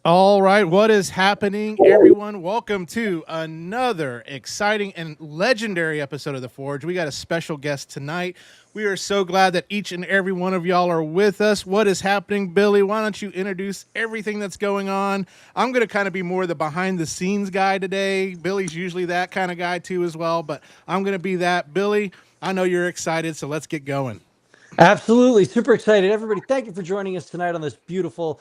All right, what is happening, everyone? Welcome to another exciting and legendary episode of The Forge. We got a special guest tonight. We are so glad that each and every one of y'all are with us. What is happening, Billy? Why don't you introduce everything that's going on? I'm going to kind of be more the behind the scenes guy today. Billy's usually that kind of guy too, as well, but I'm going to be that. Billy, I know you're excited, so let's get going. Absolutely. Super excited. Everybody, thank you for joining us tonight on this beautiful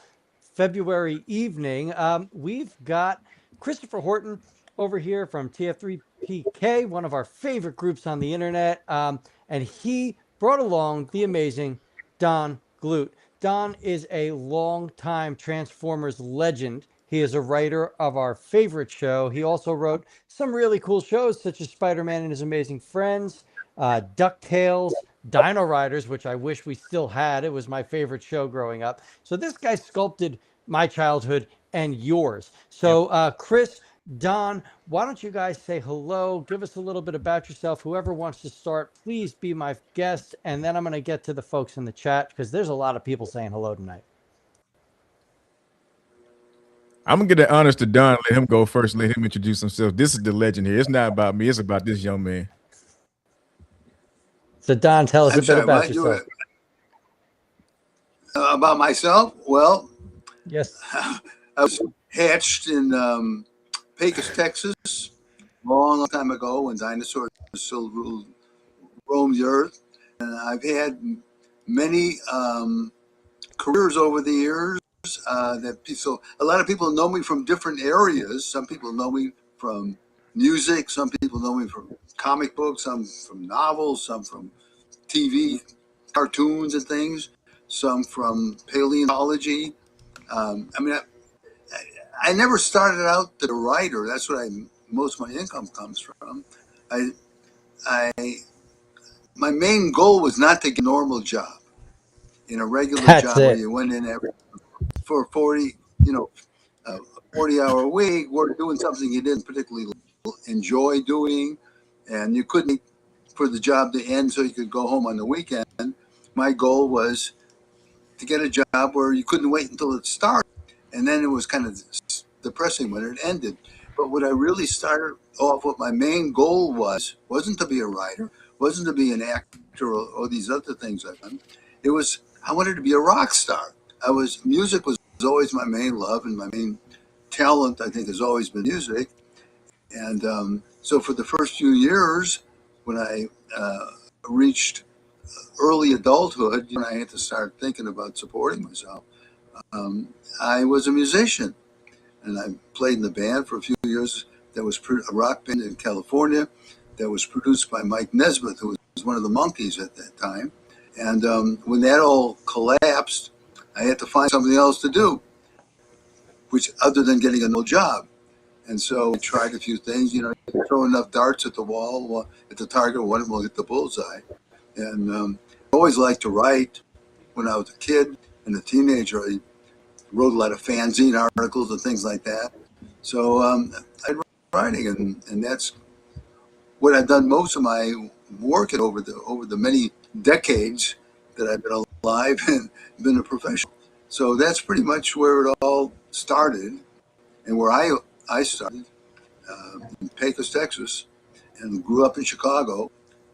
February evening. We've got Christopher Horton over here from TF3PK, one of our favorite groups on the internet. And he brought along the amazing Don Glut. Don is a longtime Transformers legend. He is a writer of our favorite show. He also wrote some really cool shows such as Spider-Man and His Amazing Friends, DuckTales, Dino Riders, which I wish we still had. It was my favorite show growing up. So this guy sculpted my childhood and yours. Yep. So Chris, Don, why don't you guys say hello? Give us a little bit about yourself. Whoever wants to start, please be my guest. And then I'm going to get to the folks in the chat because there's a lot of people saying hello tonight. I'm gonna get the honors to Don. Let him go first. Let him introduce himself. This is the legend here. It's not about me. It's about this young man. So Don, tell us I'm a bit sorry, about what? yourself. About myself? Well, Yes. I was hatched in Pecos, Texas, long time ago when dinosaurs still roamed the earth. And I've had many careers over the years. So a lot of people know me from different areas. Some people know me from music. Some people know me from comic books. Some from novels. Some from TV, cartoons and things. Some from paleontology. I never started out as a writer. That's what most of my income comes from. I, I, my main goal was not to get a normal job, in a regular That's job where it. you went in for 40, 40-hour week, or doing something you didn't particularly enjoy doing, and you couldn't wait for the job to end so you could go home on the weekend. My goal was to get a job where you couldn't wait until it started, and then it was kind of depressing when it ended. But what I really started off, what my main goal wasn't to be a writer, wasn't to be an actor or these other things I've done. It was I wanted to be a rock star. Music was always my main love, and my main talent I think has always been music. And so for the first few years, when I reached early adulthood, when I had to start thinking about supporting myself, I was a musician, and I played in the band for a few years. That was a rock band in California that was produced by Mike Nesmith, who was one of the Monkees at that time. And when that all collapsed, I had to find something else to do, which other than getting a normal job. And so I tried a few things. You throw enough darts at the wall, at the target, one of them will hit the bullseye. And I always liked to write. When I was a kid and a teenager, I wrote a lot of fanzine articles and things like that. So I writing, and that's what I've done most of my work over the many decades that I've been alive and been a professional. So that's pretty much where it all started, and where I started in Pecos, Texas, and grew up in Chicago,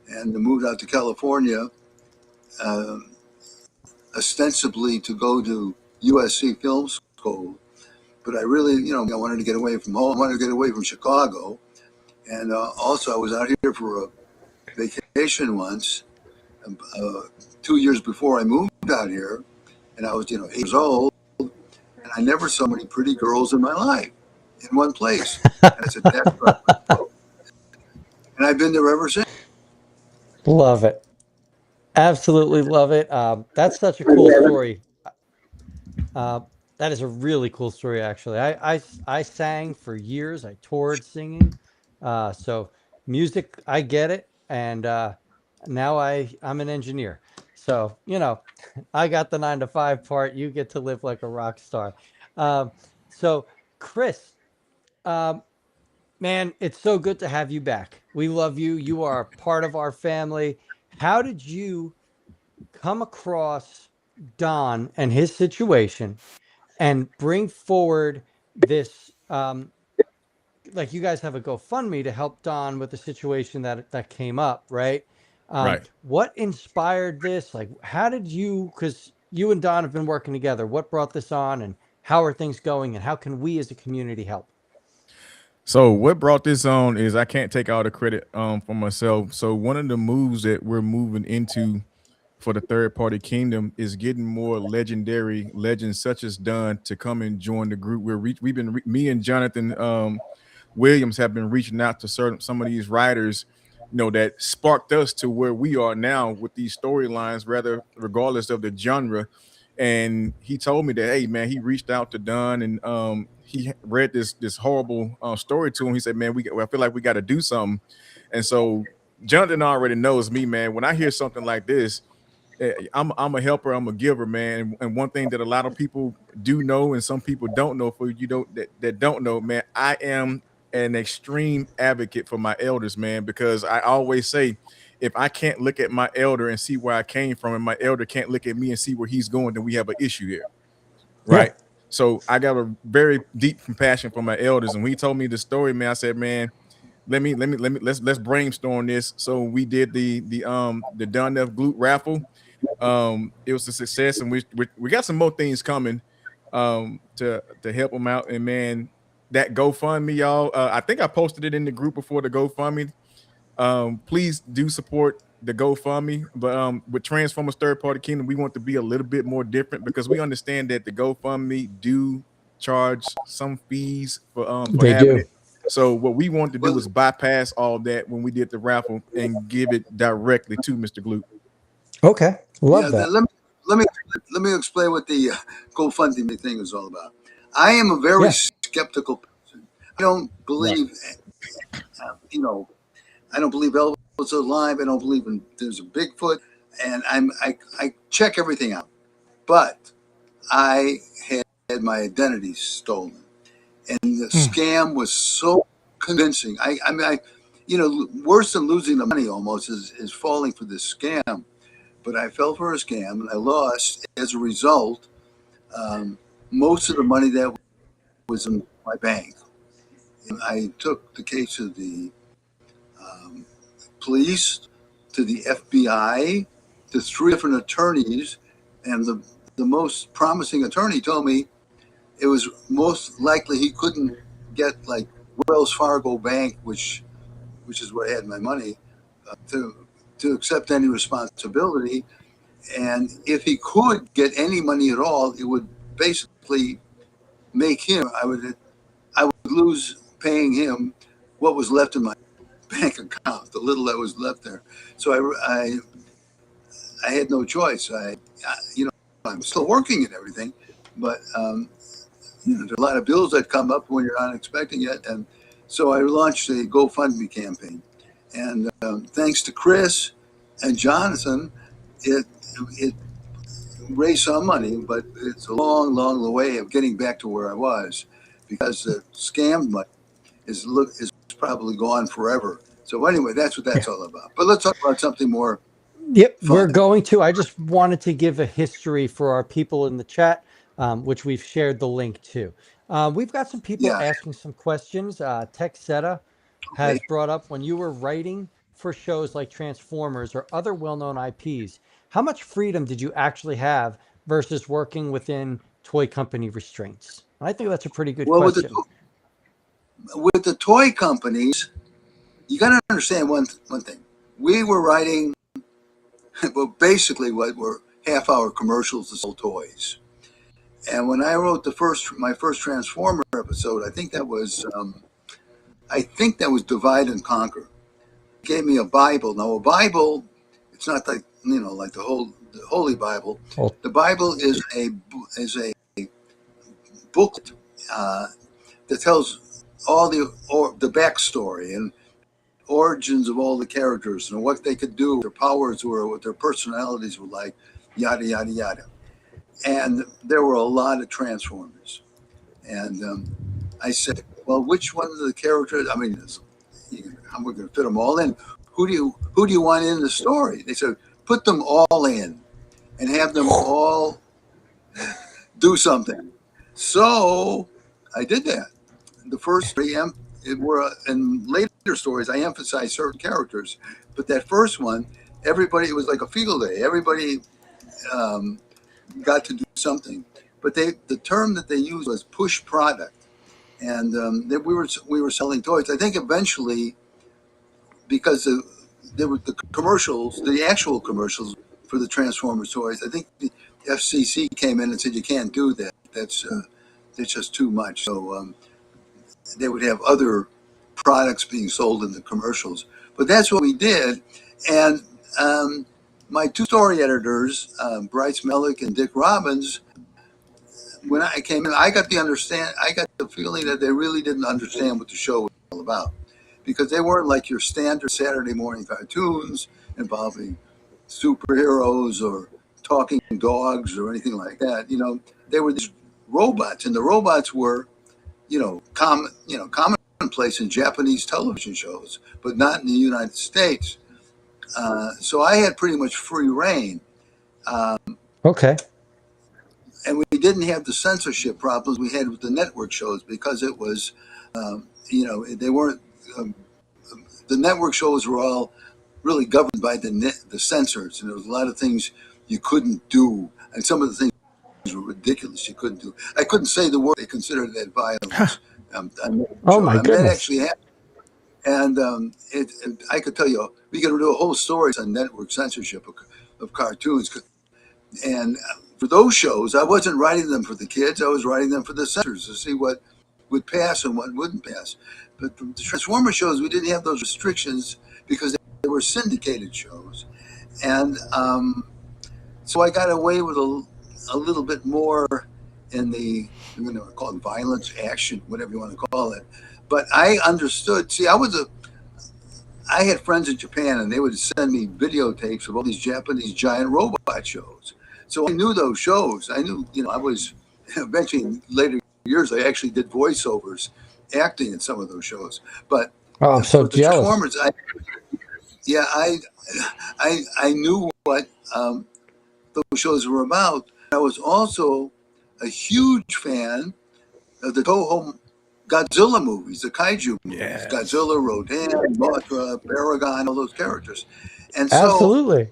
and moved out to California, uh, ostensibly to go to USC Film School. But I really, I wanted to get away from home. I wanted to get away from Chicago. And also, I was out here for a vacation once, uh, 2 years before I moved out here. And I was, 8 years old. And I never saw many pretty girls in my life in one place. And I said, that's where I want to go. And I've been there ever since. Love it. Absolutely love it. That's such a cool story. Uh, that is a really cool story, actually. I sang for years. I toured singing. So music, I get it. And now I'm an engineer. So, I got the 9 to 5 part. You get to live like a rock star. Um, so, Chris, um, man, it's so good to have you back. We love you. You are part of our family. How did you come across Don and his situation? and bring forward this. Like you guys have a GoFundMe to help Don with the situation that came up, right? Right. What inspired this? Like, how did you? Because you and Don have been working together. What brought this on, and how are things going, and how can we as a community help? So what brought this on is I can't take all the credit for myself. So one of the moves that we're moving into for the third party kingdom is getting more legendary legends such as Dunn to come and join the group. We've been me and Jonathan Williams have been reaching out to some of these writers, that sparked us to where we are now with these storylines, rather regardless of the genre. And he told me that, hey man, he reached out to Dunn and he read this horrible story to him. He said, man, I feel like we got to do something. And so Jonathan already knows me, man. When I hear something like this, I'm a helper, I'm a giver, man. And one thing that a lot of people do know, and some people don't know, for you that don't know, man, I am an extreme advocate for my elders, man, because I always say, if I can't look at my elder and see where I came from, and my elder can't look at me and see where he's going, then we have an issue here, right? Yeah. So I got a very deep compassion for my elders, and when he told me the story, man, I said, man, let's brainstorm this. So we did the Done F Glut raffle. It was a success, and we got some more things coming to help them out. And man, that GoFundMe, y'all, I think I posted it in the group before, the GoFundMe. Please do support the GoFundMe. But with Transformers Third Party Kingdom, we want to be a little bit more different, because we understand that the GoFundMe do charge some fees for They having do. it. So what we wanted to do was bypass all that when we did the raffle and give it directly to Mr. Glut. Okay, love that. Let me explain what the GoFundMe thing is all about. I am a very skeptical person. I don't believe, I don't believe Elvis alive. I don't believe there's a Bigfoot, and I check everything out. But I had my identity stolen, and the scam was so convincing. I mean, worse than losing the money almost is falling for this scam. But I fell for a scam, and I lost as a result most of the money that was in my bank. And I took the case to the police, to the FBI, to 3 different attorneys, and the most promising attorney told me it was most likely he couldn't get like Wells Fargo Bank, which is where I had my money, to accept any responsibility. And if he could get any money at all, it would basically make him, I would lose paying him what was left in my bank account, the little that was left there. So I had no choice. I'm still working and everything, but there's a lot of bills that come up when you're not expecting it. And so I launched a GoFundMe campaign. And thanks to Chris and Jonathan, it raised some money, but it's a long, long way of getting back to where I was, because the scam money is probably gone forever. So anyway, that's what that's all about. But let's talk about something more. Yep, we're going to. I just wanted to give a history for our people in the chat, which we've shared the link to. We've got some people asking some questions. Texeta has brought up, when you were writing for shows like Transformers or other well-known IPs, how much freedom did you actually have versus working within toy company restraints? And I think that's a pretty good question. With the toy companies, you got to understand one thing. We were writing, well, basically what were half-hour commercials to sell toys. And when I wrote my first Transformer episode, I think that was Divide and Conquer. It gave me a Bible. Now a Bible, it's not like like the Holy Bible. Oh. The Bible is a booklet that tells all the backstory and origins of all the characters and what they could do, what their powers were, what their personalities were like, yada yada yada. And there were a lot of Transformers, and I said, well, which one of the characters? I mean, how am I going to fit them all in? Who do you want in the story? They said, put them all in and have them all do something. So I did that. The first three, in later stories, I emphasized certain characters, but that first one, everybody, it was like a field day. Everybody um, got to do something, but the term that they used was push product, and we were selling toys. I think eventually, because there were the commercials, the actual commercials for the Transformers toys. I think the FCC came in and said you can't do that. That's just too much. So they would have other products being sold in the commercials. But that's what we did. And my two story editors, Bryce Mellick and Dick Robbins, when I came in, I got the feeling that they really didn't understand what the show was all about, because they weren't like your standard Saturday morning cartoons involving superheroes or talking dogs or anything like that. They were these robots, and the robots were commonplace in Japanese television shows, but not in the United States. So I had pretty much free reign. Okay. And we didn't have the censorship problems we had with the network shows, because it was, they weren't, the network shows were all really governed by the censors. And there was a lot of things you couldn't do. And some of the things were ridiculous you couldn't do. I couldn't say the word. They considered that violence. Oh my goodness! That actually happened, and I could tell you, we could do a whole story on network censorship of cartoons. And for those shows, I wasn't writing them for the kids; I was writing them for the censors to see what would pass and what wouldn't pass. But the Transformer shows, we didn't have those restrictions because they were syndicated shows, and so I got away with a little bit more in the, call it violence, action, whatever you want to call it. But I understood. See, I had friends in Japan, and they would send me videotapes of all these Japanese giant robot shows. So I knew those shows. I knew, I was eventually in later years, I actually did voiceovers, acting in some of those shows. But I'm so the jealous. Transformers, I knew what those shows were about. I was also a huge fan of the Toho Godzilla movies, the kaiju movies. Yes. Godzilla, Rodan, Mothra, Baragon, all those characters. And so Absolutely.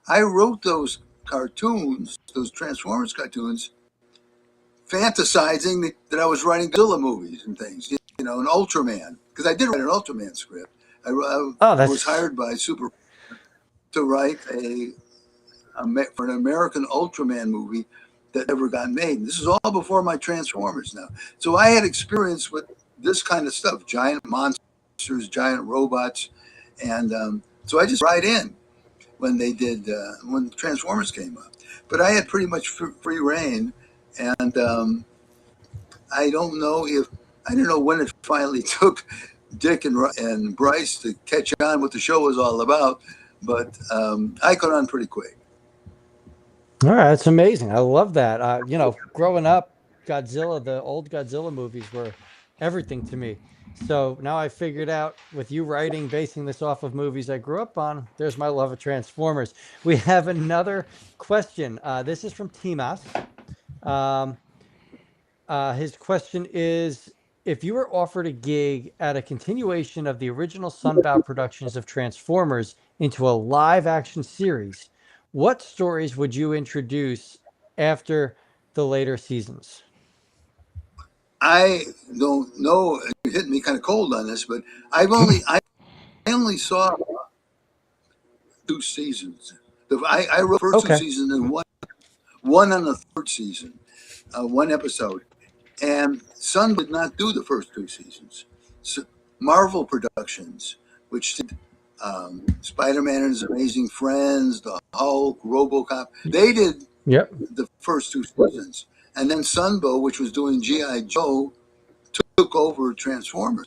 I wrote those cartoons, those Transformers cartoons, fantasizing that I was writing Godzilla movies and things, and Ultraman, because I did write an Ultraman script. I was hired by Super to write for an American Ultraman movie that never got made. This is all before my Transformers now. So I had experience with this kind of stuff, giant monsters, giant robots. And so I just write in when when Transformers came up. But I had pretty much free reign. And I don't know when it finally took Dick and Bryce to catch on what the show was all about. But I caught on pretty quick. All right, that's amazing. I love that. Growing up, the old Godzilla movies were everything to me. So now I figured out, with you writing, basing this off of movies I grew up on, there's my love of Transformers. We have another question. This is from Timas. His question is, if you were offered a gig at a continuation of the original Sunbow productions of Transformers into a live action series, what stories would you introduce after the later seasons? I don't know. You hit me kind of cold on this, but I only saw 2 seasons. I wrote the first 2 seasons and one on the 3rd season, 1 episode. And Sun did not do the first 2 seasons. So Marvel Productions, which did Spider-Man and His Amazing Friends, the Hulk, RoboCop, they did the first 2 seasons. And then Sunbow, which was doing G.I. Joe, took over Transformers.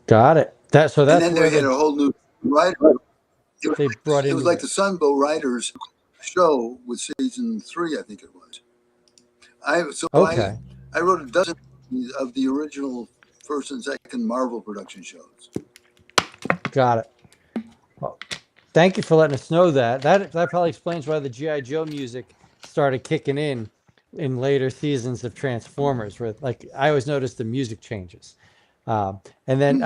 Got it. And then they had a whole new writer. It was like the Sunbow writers show with season 3, I think it was. I wrote a dozen of the original first and second Marvel production shows. Got it. Well, thank you for letting us know that. That probably explains why the G.I. Joe music started kicking in later seasons of Transformers, where like I always noticed the music changes. And then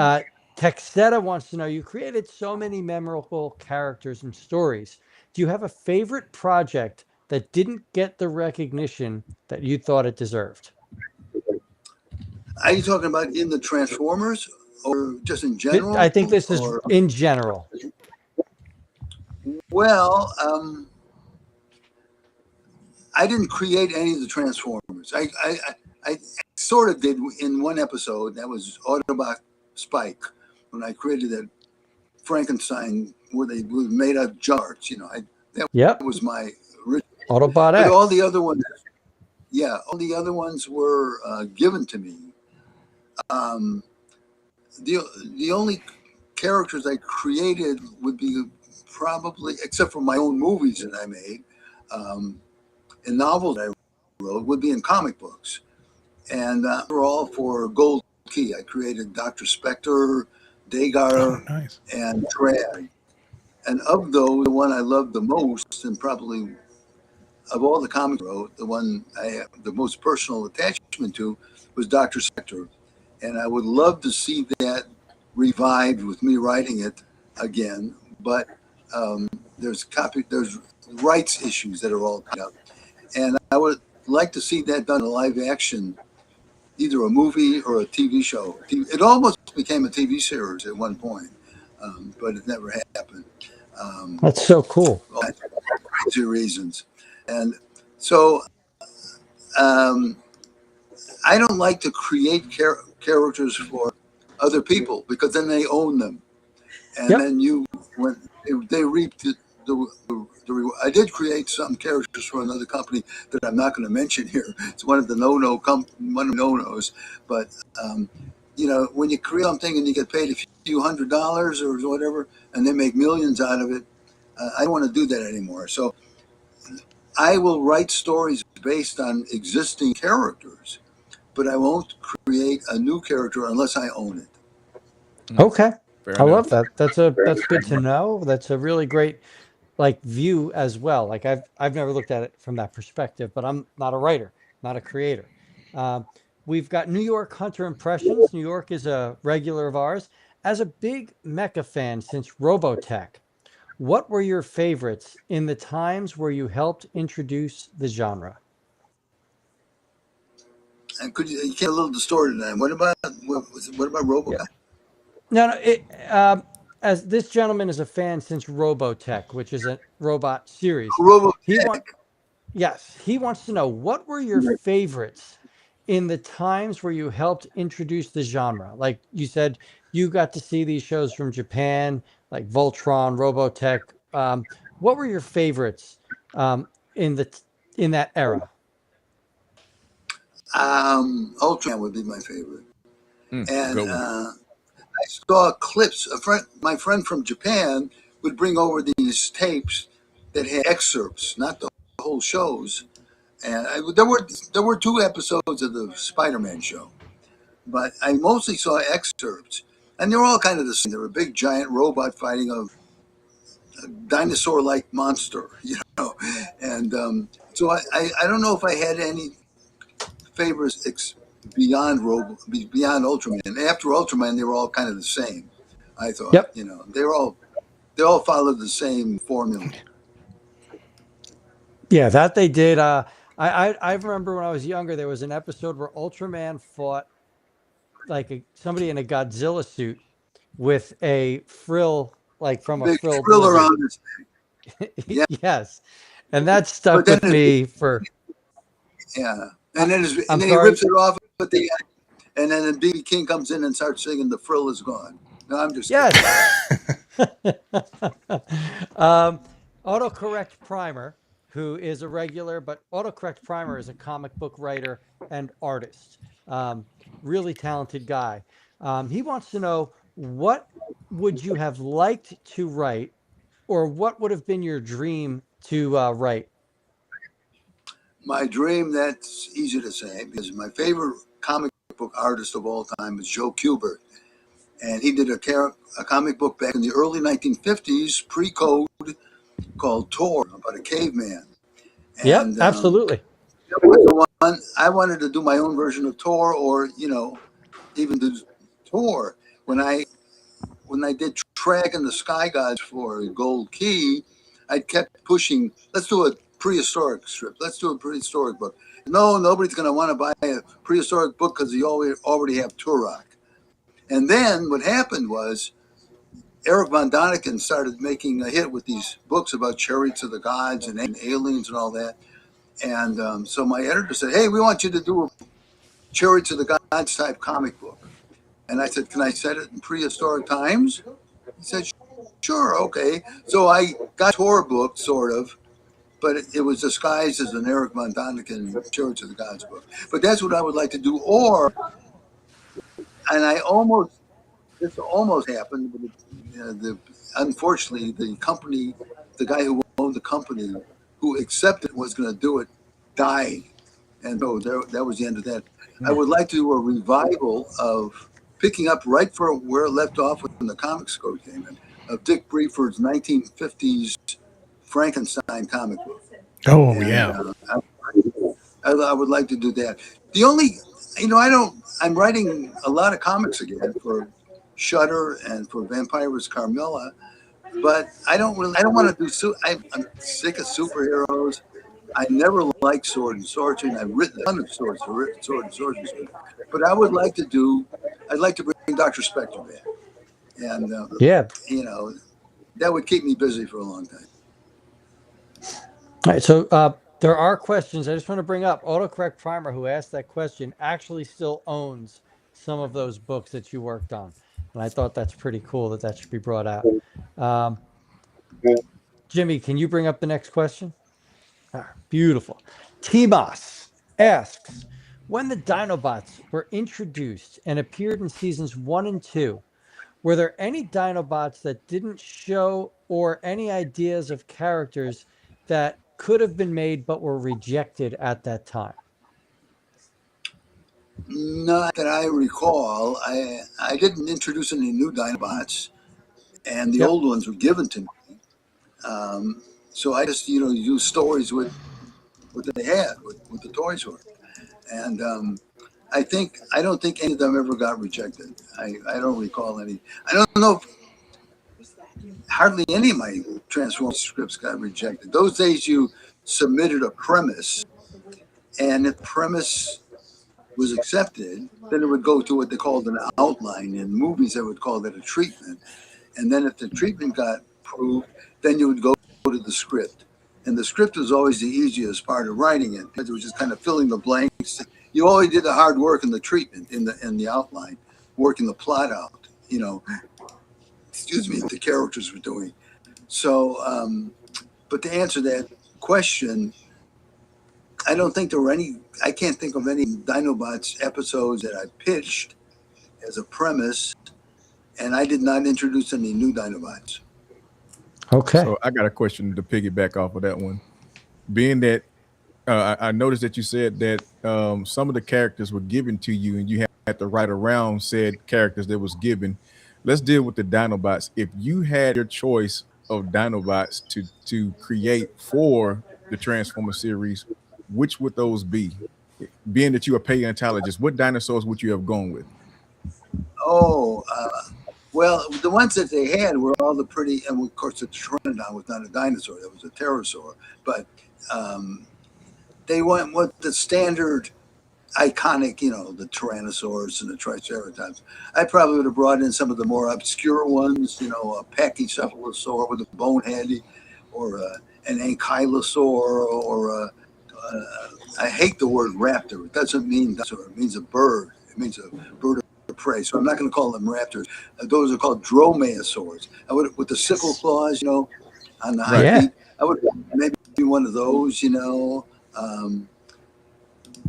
Texetta wants to know, you created so many memorable characters and stories. Do you have a favorite project that didn't get the recognition that you thought it deserved? Are you talking about in the Transformers or just in general? I think this is Or, in general. well, I didn't create any of the Transformers. I sort of did in one episode. That was Autobot Spike, when I created that Frankenstein where they were made out of jars. You know, that was my original. Autobot But X. all the other ones, yeah, all the other ones were given to me. The only characters I created would be probably, except for my own movies that I made, and novels I wrote, would be in comic books. And they're all for Gold Key. I created Dr. Spectre, Dagar, nice. and Trad. And of those, the one I loved the most, and probably of all the comics I wrote, the one I have the most personal attachment to was Dr. Spectre. And I would love to see that revived with me writing it again. But there's rights issues that are all tied up. And I would like to see that done in a live action, either a movie or a TV show. It almost became a TV series at one point, but it never happened. That's so cool. Crazy reasons. And so I don't like to create characters for other people, because then they own them. And then when they reap the I did create some characters for another company that I'm not going to mention here. It's one of the no-nos. But when you create something and you get paid a few $100s or whatever, and they make millions out of it, I don't want to do that anymore. So I will write stories based on existing characters, but I won't create a new character unless I own it. Okay. Fair I enough. love that. That's good to know. That's a really great view as well. Like I've never looked at it from that perspective, but I'm not a writer, not a creator. We've got New York Hunter Impressions. New York is a regular of ours. As a big mecha fan since Robotech, what were your favorites in the times where you helped introduce the genre? And you get a little distorted now. What about Robocop? No. As this gentleman is a fan since Robotech, which is a robot series. Robotech. He wants to know, what were your favorites in the times where you helped introduce the genre? Like you said, you got to see these shows from Japan, like Voltron, Robotech. What were your favorites in that era? Ultraman would be my favorite. And I saw clips. My friend from Japan would bring over these tapes that had excerpts, not the whole shows. And there were 2 episodes of the Spider-Man show, but I mostly saw excerpts, and they were all kind of the same. They were a big giant robot fighting a dinosaur-like monster, And so I don't know if I had any favorites beyond Ultraman. After Ultraman, they were all kind of the same. I thought, Yep. they all followed the same formula. Yeah, that they did. I remember when I was younger, there was an episode where Ultraman fought like somebody in a Godzilla suit with a frill, like from a Big frill frill blizzard. around his neck. Yeah. Yes, and that stuck with me for. Yeah, and then he rips it off at the end, and then BB King comes in and starts singing "The Frill Is Gone." No, I'm just yes. Autocorrect Primer, who is a regular, but Autocorrect Primer is a comic book writer and artist. Really talented guy. He wants to know, what would you have liked to write, or what would have been your dream to write? My dream, that's easy to say, because my favorite comic book artist of all time is Joe Kubert. And he did a comic book back in the early 1950s, pre-code, called Tor, about a caveman. Yep, And absolutely. that was the one I wanted to do my own version of Tor, or even do Tor. When I did Track and the Sky Gods for Gold Key, I kept pushing. Let's do a prehistoric strip. Let's do a prehistoric book. No, nobody's going to want to buy a prehistoric book because you already have Turok. And then what happened was Eric von Daniken started making a hit with these books about chariots of the gods and aliens and all that. And so my editor said, "Hey, we want you to do a chariots of the gods type comic book." And I said, "Can I set it in prehistoric times?" He said, "Sure, okay." So I got Tor book, sort of, but it was disguised as an Eric von Daniken Chariots of the Gods book. But that's what I would like to do. And this almost happened, but unfortunately, the guy who owned the company, who accepted was going to do it, died. And so that was the end of that. I would like to do a revival of picking up right for where it left off when the comic score came in, of Dick Brieford's 1950s Frankenstein comic book. Oh, And yeah. I would like to do that. The only, I'm writing a lot of comics again for Shudder and for Vampires Carmilla, but I don't want to do, I'm sick of superheroes. I never liked sword and sorcery. I've written a ton of sword and sorcery, but I'd like to bring Dr. Spectre back. And, Yeah. that would keep me busy for a long time. All right, so there are questions. I just want to bring up Autocorrect Primer, who asked that question, actually still owns some of those books that you worked on. And I thought that's pretty cool that should be brought out. Jimmy, can you bring up the next question? Beautiful. T-Moss asks, when the Dinobots were introduced and appeared in seasons 1 and 2, were there any Dinobots that didn't show, or any ideas of characters that could have been made but were rejected at that time? Not that I recall. I didn't introduce any new Dinobots, and the old ones were given to me. So I just, use stories with what they had, what the toys were. And I don't think any of them ever got rejected. I don't recall any. I don't know if hardly any of my Transformers scripts got rejected. Those days you submitted a premise, and if the premise was accepted, then it would go to what they called an outline. In movies, they would call that a treatment. And then if the treatment got approved, then you would go to the script. And the script was always the easiest part of writing it, because it was just kind of filling the blanks. You always did the hard work in the treatment, in the outline, working the plot out, the characters were doing. So, but to answer that question, I don't think there were any. I can't think of any Dinobots episodes that I pitched as a premise, and I did not introduce any new Dinobots. Okay. So I got a question to piggyback off of that one. Being that I noticed that you said that some of the characters were given to you, and you had to write around said characters that was given. Let's deal with the Dinobots. If you had your choice of Dinobots to create for the Transformer series, which would those be? Being that you are paleontologist, what dinosaurs would you have gone with? Oh, well, the ones that they had were all the pretty, and of course the Pteranodon was not a dinosaur; that was a pterosaur. But they went with the standard, iconic, the Tyrannosaurus and the Triceratops. I probably would have brought in some of the more obscure ones, a Pachycephalosaur with a bone head, or an Ankylosaur, or I hate the word raptor. It doesn't mean dinosaur. It means a bird. It means a bird of prey. So I'm not going to call them raptors. Those are called dromaeosaurs. I would, with the sickle claws, on the high feet. I would maybe be one of those,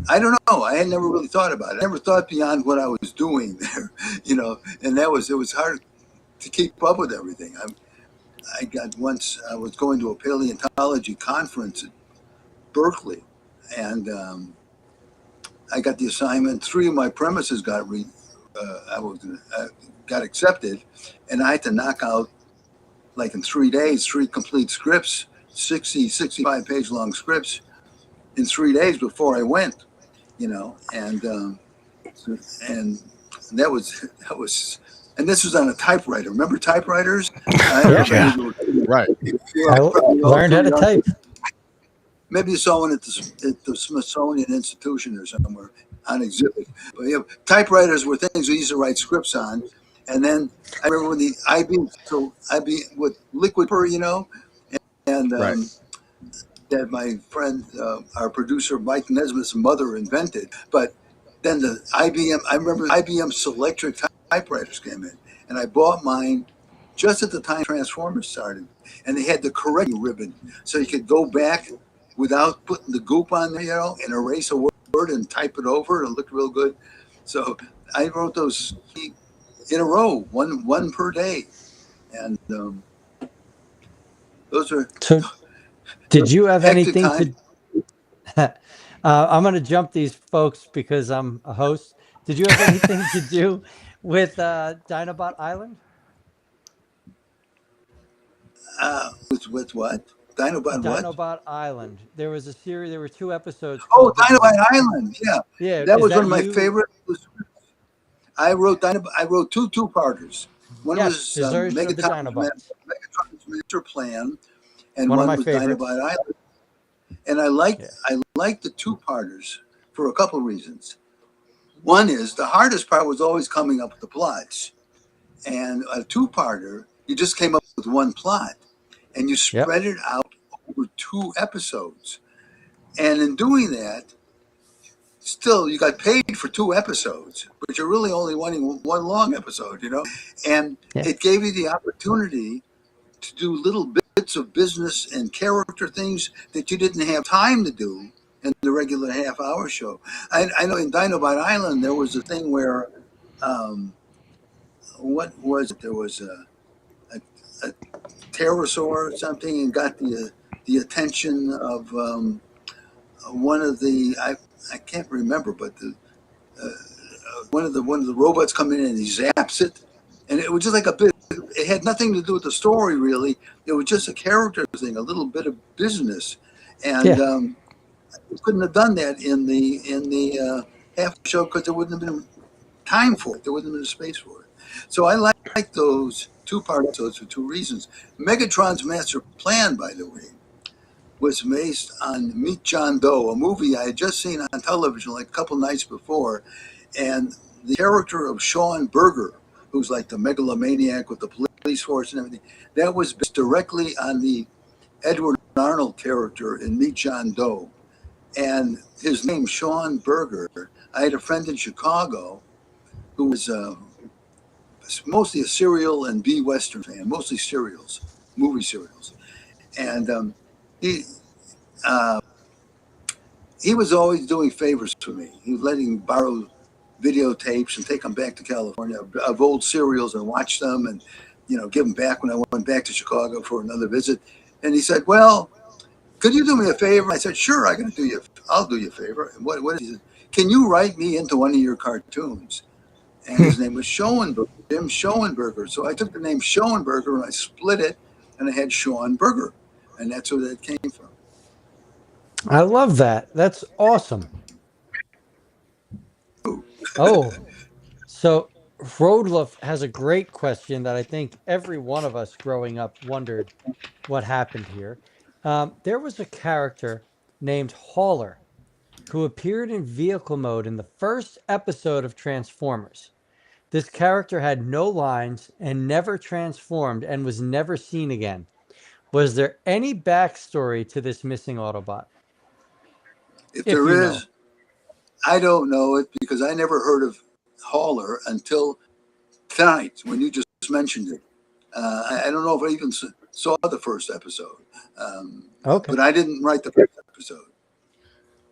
I don't know. I had never really thought about it. I never thought beyond what I was doing there, and it was hard to keep up with everything. I was going to a paleontology conference at Berkeley, and I got the assignment. 3 of my premises got accepted, and I had to knock out, like in 3 days, 3 complete scripts, 65 page long scripts in 3 days before I went, and that was, and this was on a typewriter. Remember typewriters? Yeah. Right. I learned how to type. Maybe you saw one at the Smithsonian Institution or somewhere on exhibit. But typewriters were things we used to write scripts on. And then I remember when the IB with liquid paper, and Right. that my friend, our producer Mike Nesmith's mother invented. But then I remember IBM Selectric typewriters came in, and I bought mine just at the time Transformers started, and they had the correcting ribbon, so you could go back without putting the goop on there, and erase a word and type it over. It looked real good. So I wrote those in a row, one per day, and those are. So, did you have hectic anything to? I'm going to jump these folks because I'm a host. Did you have anything to do with Dinobot Island? With what? Dinobot what? Dinobot Island. There was a series. There were 2 episodes. Oh, called The Dinobot Island. Yeah, Yeah, that is was that one of my you? favorite. I wrote two parters. One Yes, was Desertion of the Dinobots. Megatron's Master Plan, and One of one my was favorites. Dinobot Island. And I liked the two parters for a couple of reasons. One is the hardest part was always coming up with the plots, and a two-parter you just came up with one plot, and you spread it out over 2 episodes. And in doing that, still you got paid for 2 episodes, but you're really only wanting one long episode, and it gave you the opportunity to do little bits of business and character things that you didn't have time to do in the regular half-hour show. I know in Dinobot Island there was a thing where, what was it? There was a pterosaur or something, and got the attention of one of the I can't remember, but the one of the robots come in and he zaps it, and it was just like a bit. It had nothing to do with the story really. It was just a character thing, a little bit of business, and we couldn't have done that in the half show because there wouldn't have been time for it. There wouldn't have been space for it. So I like those 2-part episodes for 2 reasons. Megatron's Master Plan, by the way, was based on Meet John Doe, a movie I had just seen on television like a couple nights before, and the character of Sean Berger, who's like the megalomaniac with the police force and everything, that was based directly on the Edward Arnold character in Meet John Doe. And his name, Sean Berger, I had a friend in Chicago who was mostly a serial and B-Western fan, mostly serials, movie serials. And he was always doing favors for me. He was letting me borrow videotapes and take them back to California of old serials and watch them, and give them back when I went back to Chicago for another visit. And he said, "Well, could you do me a favor?" I said, "Sure, I'll do you a favor." And what is it? "Can you write me into one of your cartoons?" And his name was Schoenberger, Jim Schoenberger. So I took the name Schoenberger and I split it, and I had Sean Berger, and that's where that came from. I love that. That's awesome. Oh, so Rodluff has a great question that I think every one of us growing up wondered what happened here. There was a character named Hauler who appeared in vehicle mode in the first episode of Transformers. This character had no lines and never transformed and was never seen again. Was there any backstory to this missing Autobot? If there is, I don't know it because I never heard of Hauler until tonight when you just mentioned it. I don't know if I even saw the first episode. But I didn't write the first episode.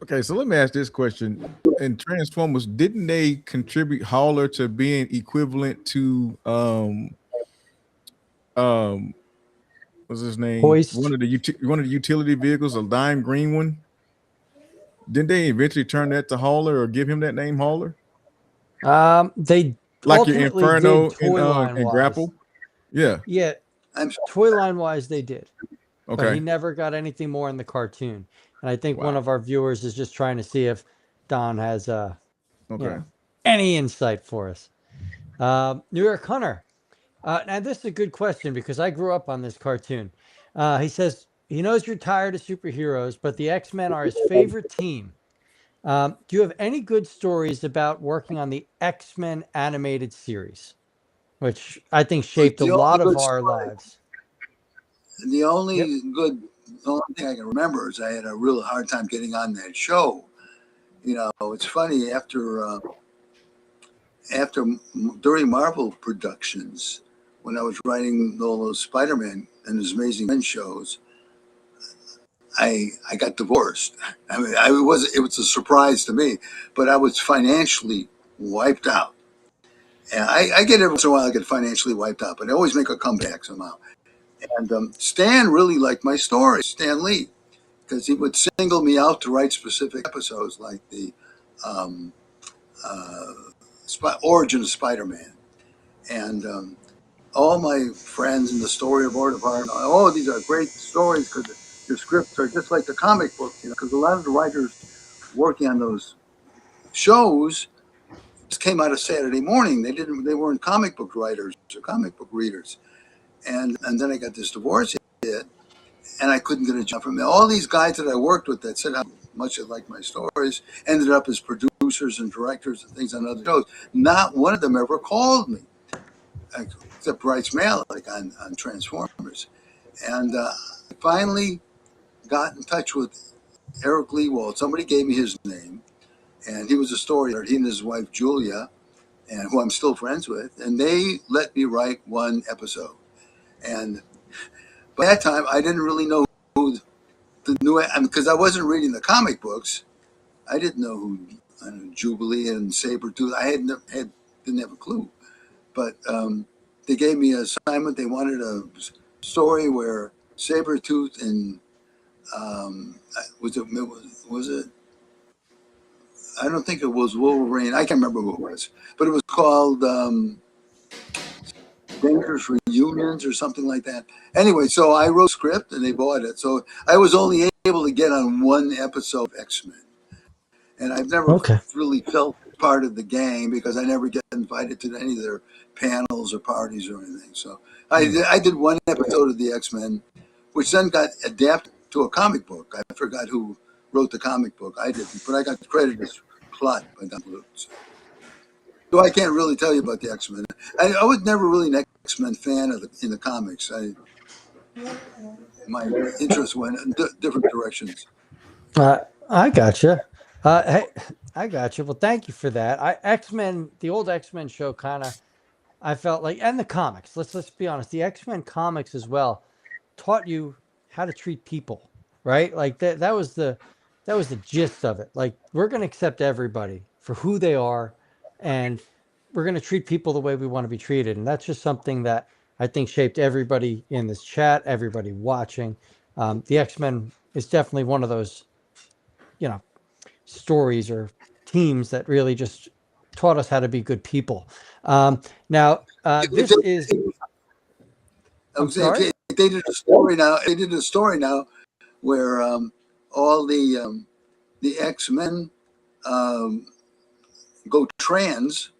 Okay, so let me ask this question. In Transformers, didn't they contribute Hauler to being equivalent to what's his name? Hoist. One of the utility vehicles, a lime green one? Didn't they eventually turn that to Hauler or give him that name Hauler? They Like your ultimately Inferno did toy line and wise. Grapple? Yeah. Yeah. Toy line wise, they did. Okay. But he never got anything more in the cartoon. And I think one Wow. of our viewers is just trying to see if Don has Okay. any insight for us. New York Hunter. Now, this is a good question because I grew up on this cartoon. He says he knows you're tired of superheroes, but the X-Men are his favorite team. Do you have any good stories about working on the X-Men animated series, which I think But shaped a lot of our lives? The Yep. only thing I can remember is I had a real hard time getting on that show. You know, it's funny during Marvel productions, when I was writing all those Spider-Man and his Amazing Men shows, I got divorced. I mean, it was a surprise to me, but I was financially wiped out. And I get every once in a while I get financially wiped out, but I always make a comeback somehow. And Stan really liked my story, Stan Lee, because he would single me out to write specific episodes like the um, origin of Spider-Man. And all my friends in the story of Art of Art, oh, these are great stories because your scripts are just like the comic book, you know, because a lot of the writers working on those shows just came out of Saturday morning. They weren't comic book writers or comic book readers. And then I got this divorce hit, and I couldn't get a job from them. All these guys that I worked with that said how much they liked my stories ended up as producers and directors and things on other shows. Not one of them ever called me, except Bryce Malick on Transformers. And I finally got in touch with Eric Lewald. Somebody gave me his name, and he was a storyteller. He and his wife Julia, and who I'm still friends with, and they let me write one episode. And by that time, I didn't really know who the new, because I wasn't reading the comic books. I didn't know who Jubilee and Sabretooth. Didn't have a clue. But they gave me an assignment. They wanted a story where Sabretooth and was it? I don't think it was Wolverine. I can't remember who it was, but it was called Dangerous Reunions or something like that. Anyway, so I wrote a script and they bought it. So I was only able to get on one episode of X-Men. And I've never Okay. really felt part of the gang because I never get invited to any of their panels or parties or anything. So I did one episode of the X-Men, which then got adapted to a comic book. I forgot who wrote the comic book. I didn't, but I got credited as plot by Don Glut. So I can't really tell you about the X-Men. I was never really an X-Men fan in the comics. My interest went in different directions. I gotcha. Hey, I gotcha. Well, thank you for that. X-Men, the old X-Men show, kind of, I felt like, and the comics. Let's be honest. The X-Men comics as well taught you how to treat people, right? Like that was the gist of it. Like, we're going to accept everybody for who they are, and we're going to treat people the way we want to be treated. And that's just something that I think shaped everybody in this chat, everybody watching. The X-Men is definitely one of those, stories or teams that really just taught us how to be good people. Now, this is. I'm sorry. If they did a story now. They did a story now where all the X-Men go trans.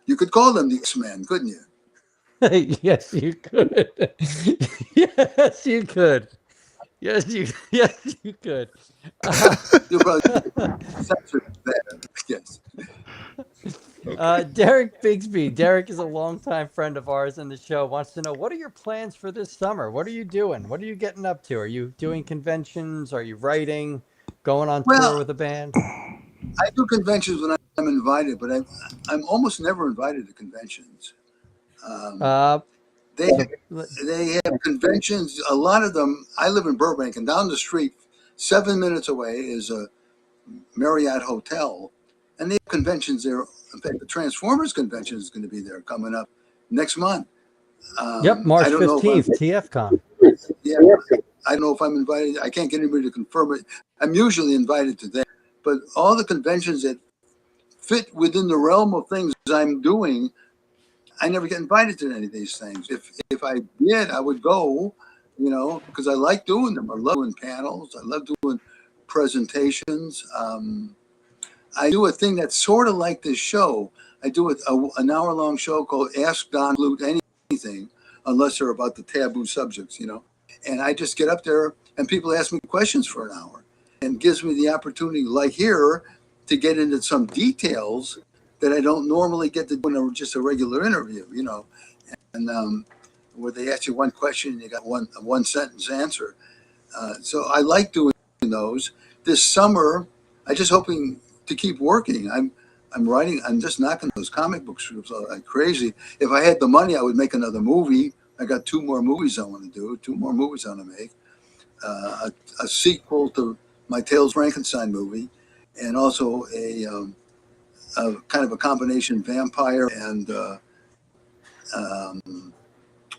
You could call them the X-Men, couldn't you? Yes, you could. Yes, you could. Yes, you could. You'll probably censor that. Yes. Derek Bigsby. Derek is a longtime friend of ours in the show. Wants to know, what are your plans for this summer? What are you doing? What are you getting up to? Are you doing conventions? Are you writing? Going on tour with a band? I do conventions when I'm invited, but I'm almost never invited to conventions. They have conventions. A lot of them. I live in Burbank, and down the street, 7 minutes away, is a Marriott hotel, and they have conventions there. In fact, the Transformers convention is going to be there coming up next month. Yep, March 15th, TFCon. Yeah, I don't know if I'm invited. I can't get anybody to confirm it. I'm usually invited to that, but all the conventions that fit within the realm of things I'm doing, I never get invited to any of these things. If I did, I would go, because I like doing them. I love doing panels. I love doing presentations. I do a thing that's sort of like this show. I do an hour-long show called Ask Don Glut Anything, unless they're about the taboo subjects, And I just get up there and people ask me questions for an hour, and gives me the opportunity, like here, to get into some details that I don't normally get to do in just a regular interview, and where they ask you one question and you got one sentence answer. So I like doing those. This summer, I just hoping to keep working. I'm writing. I'm just knocking those comic book strips out like crazy. If I had the money, I would make another movie. I got 2 more movies I want to do. 2 more movies I want to make. A sequel to my Tales Frankenstein movie, and also a kind of a combination vampire and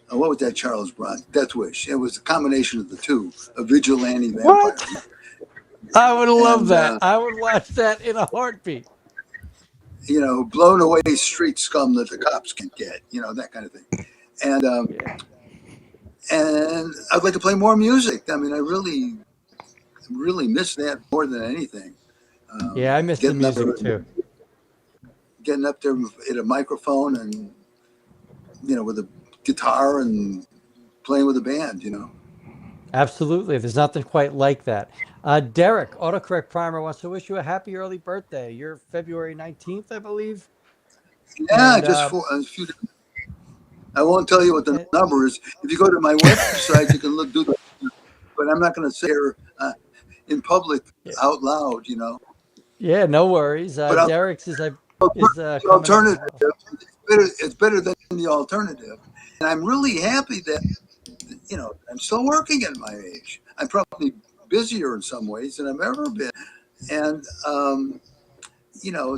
what was that Charles Bronson? Death Wish. It was a combination of the two, a vigilante vampire. What? I would love that. I would watch that in a heartbeat. Blown away street scum that the cops can't get, that kind of thing. And and I'd like to play more music. I mean, I really miss that more than anything. I miss the music too. Getting up there at a microphone and, with a guitar and playing with a band, Absolutely. There's nothing quite like that. Derek, Autocorrect Primer, wants to wish you a happy early birthday. You're February 19th, I believe. Yeah, and, just for a few days. I won't tell you what the number is. If you go to my website, you can do that. But I'm not going to say it in public out loud, Yeah, no worries. Derek's is alternative. It's better than the alternative. And I'm really happy that, I'm still working at my age. I'm probably busier in some ways than I've ever been. And,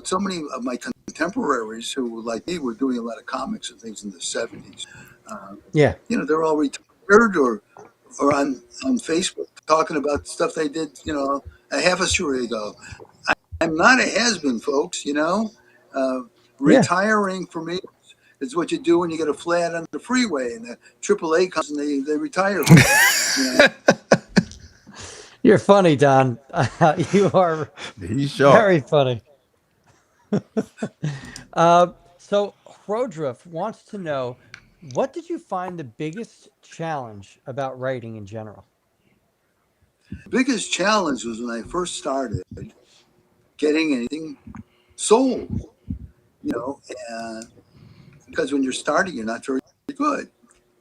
so many of my contemporaries who, like me, were doing a lot of comics and things in the 70s. They're all retired or on Facebook talking about stuff they did, a half a century ago. I'm not a has-been, folks, Retiring for me is what you do when you get a flat on the freeway and the AAA comes and they retire. You're funny, Don. You are very funny. So Hrodruf wants to know, what did you find the biggest challenge about writing in general? The biggest challenge was when I first started getting anything sold, because when you're starting, you're not very good.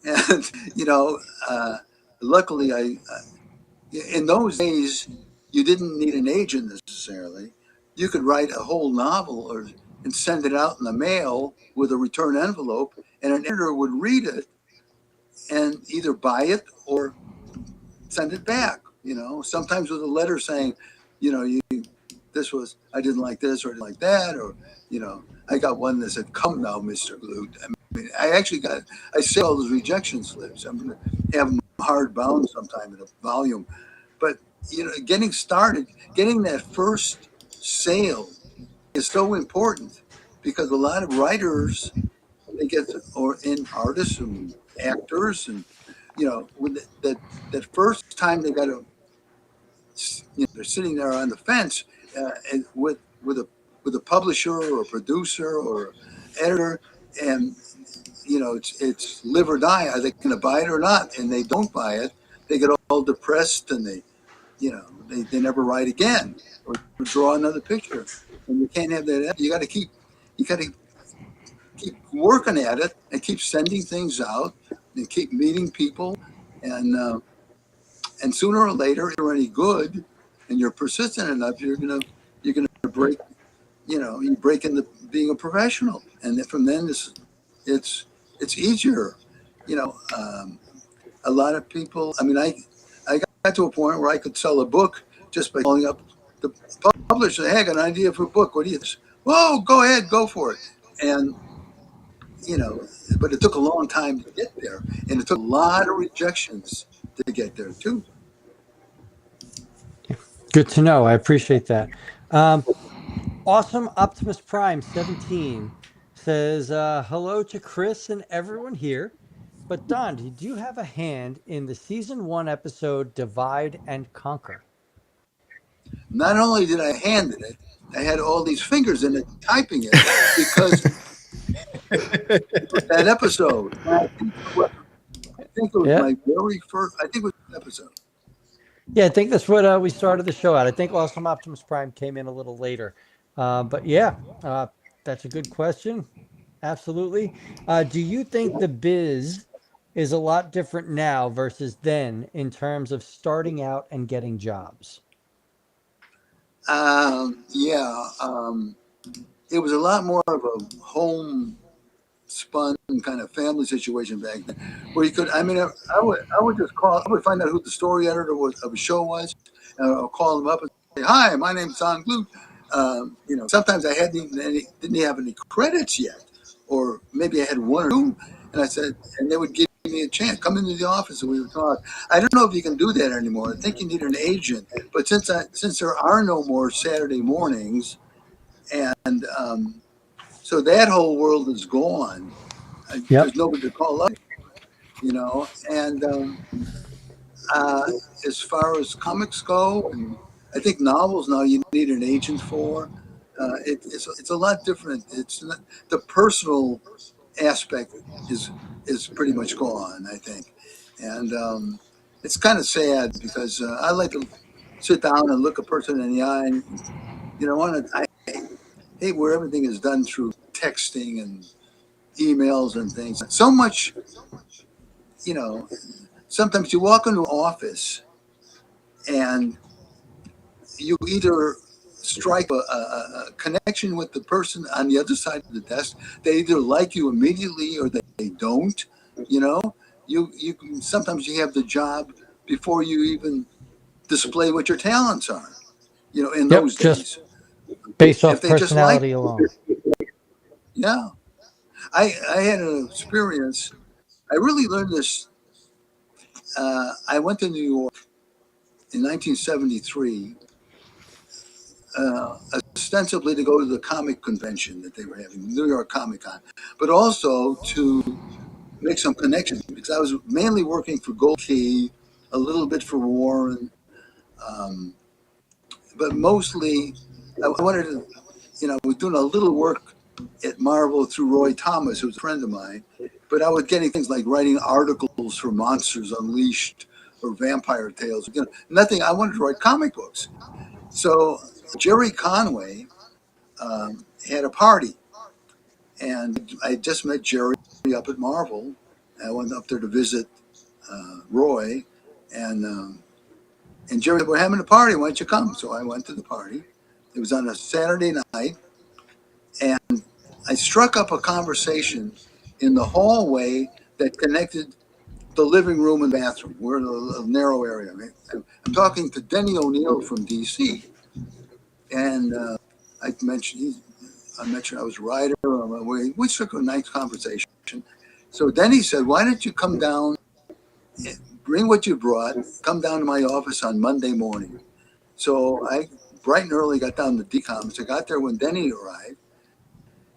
And, luckily in those days, you didn't need an agent necessarily. You could write a whole novel and send it out in the mail with a return envelope, and an editor would read it and either buy it or send it back, sometimes with a letter saying, I didn't like this or I didn't like that, or, I got one that said, "Come now, Mr. Glut." I mean, I sell all those rejection slips. I'm going to have them hard bound sometime in a volume. But, getting started, getting that first sale is so important, because a lot of writers, and artists and actors, and, when that first time they got they're sitting there on the fence and with a publisher or a producer or editor, and it's live or die. Are they going to buy it or not? And they don't buy it. They get all depressed, and they never write again or draw another picture. And you can't have that. You got to keep working at it and keep sending things out and keep meeting people, and sooner or later, if you're any good and you're persistent enough, you're gonna break. You break into being a professional, and then from then it's easier. A lot of people. I mean, I got to a point where I could sell a book just by calling up the publisher. Hey, I got an idea for a book. What do you think? Whoa, go ahead, go for it. And but it took a long time to get there, and it took a lot of rejections to get there too. Good to know. I appreciate that. Awesome Optimus Prime 17 says, hello to Chris and everyone here. But Don, did you have a hand in the season 1 episode Divide and Conquer? Not only did I hand it, I had all these fingers in it typing it because that episode. I think it was Yeah. my very first. I think it was episode. Yeah, I think that's what we started the show at. I think Awesome Optimus Prime came in a little later. But yeah, that's a good question. Absolutely. Do you think the biz is a lot different now versus then in terms of starting out and getting jobs? Yeah, it was a lot more of a home spun kind of family situation back then, where you could. I mean, I would just call. I would find out who the story editor was, of a show was, and I'll call them up and say, "Hi, my name's Don Glut." Sometimes I didn't have any credits yet, or maybe I had one or two, and I said, and they would give me a chance, come into the office and we would talk. I don't know if you can do that anymore. I think you need an agent, but since there are no more Saturday mornings, and so that whole world is gone. Yep. There's nobody to call up, and as far as comics go, and I think novels now you need an agent for. It's a lot different. It's not, the personal aspect is pretty much gone, I think, and it's kind of sad because I like to sit down and look a person in the eye, and I hate where everything is done through texting and emails and things. So much, you know. Sometimes you walk into an office and you either strike a connection with the person on the other side of the desk. They either like you immediately or they don't. You know, you sometimes you have the job before you even display what your talents are. In Yep. those Just days, based if off they just like, personality alone. yeah, I had an experience. I really learned this. I went to New York in 1973, ostensibly to go to the comic convention that they were having, New York Comic Con, but also to make some connections because I was mainly working for Gold Key, a little bit for Warren, um, but mostly I wanted to, I was doing a little work at Marvel through Roy Thomas, who was a friend of mine, but I was getting things like writing articles for Monsters Unleashed or Vampire Tales. Nothing. I wanted to write comic books. So Jerry Conway had a party, and I just met Jerry up at Marvel. I went up there to visit Roy, and Jerry said, "We're having a party. Why don't you come?" So I went to the party. It was on a Saturday night, and I struck up a conversation in the hallway that connected the living room and bathroom. We're in a narrow area. I'm talking to Denny O'Neil from DC, and I mentioned I was a writer. We struck a nice conversation. So Denny said, "Why don't you come down, bring what you brought, come down to my office on Monday morning?" So I bright and early got down to DCOMs. I got there when Denny arrived,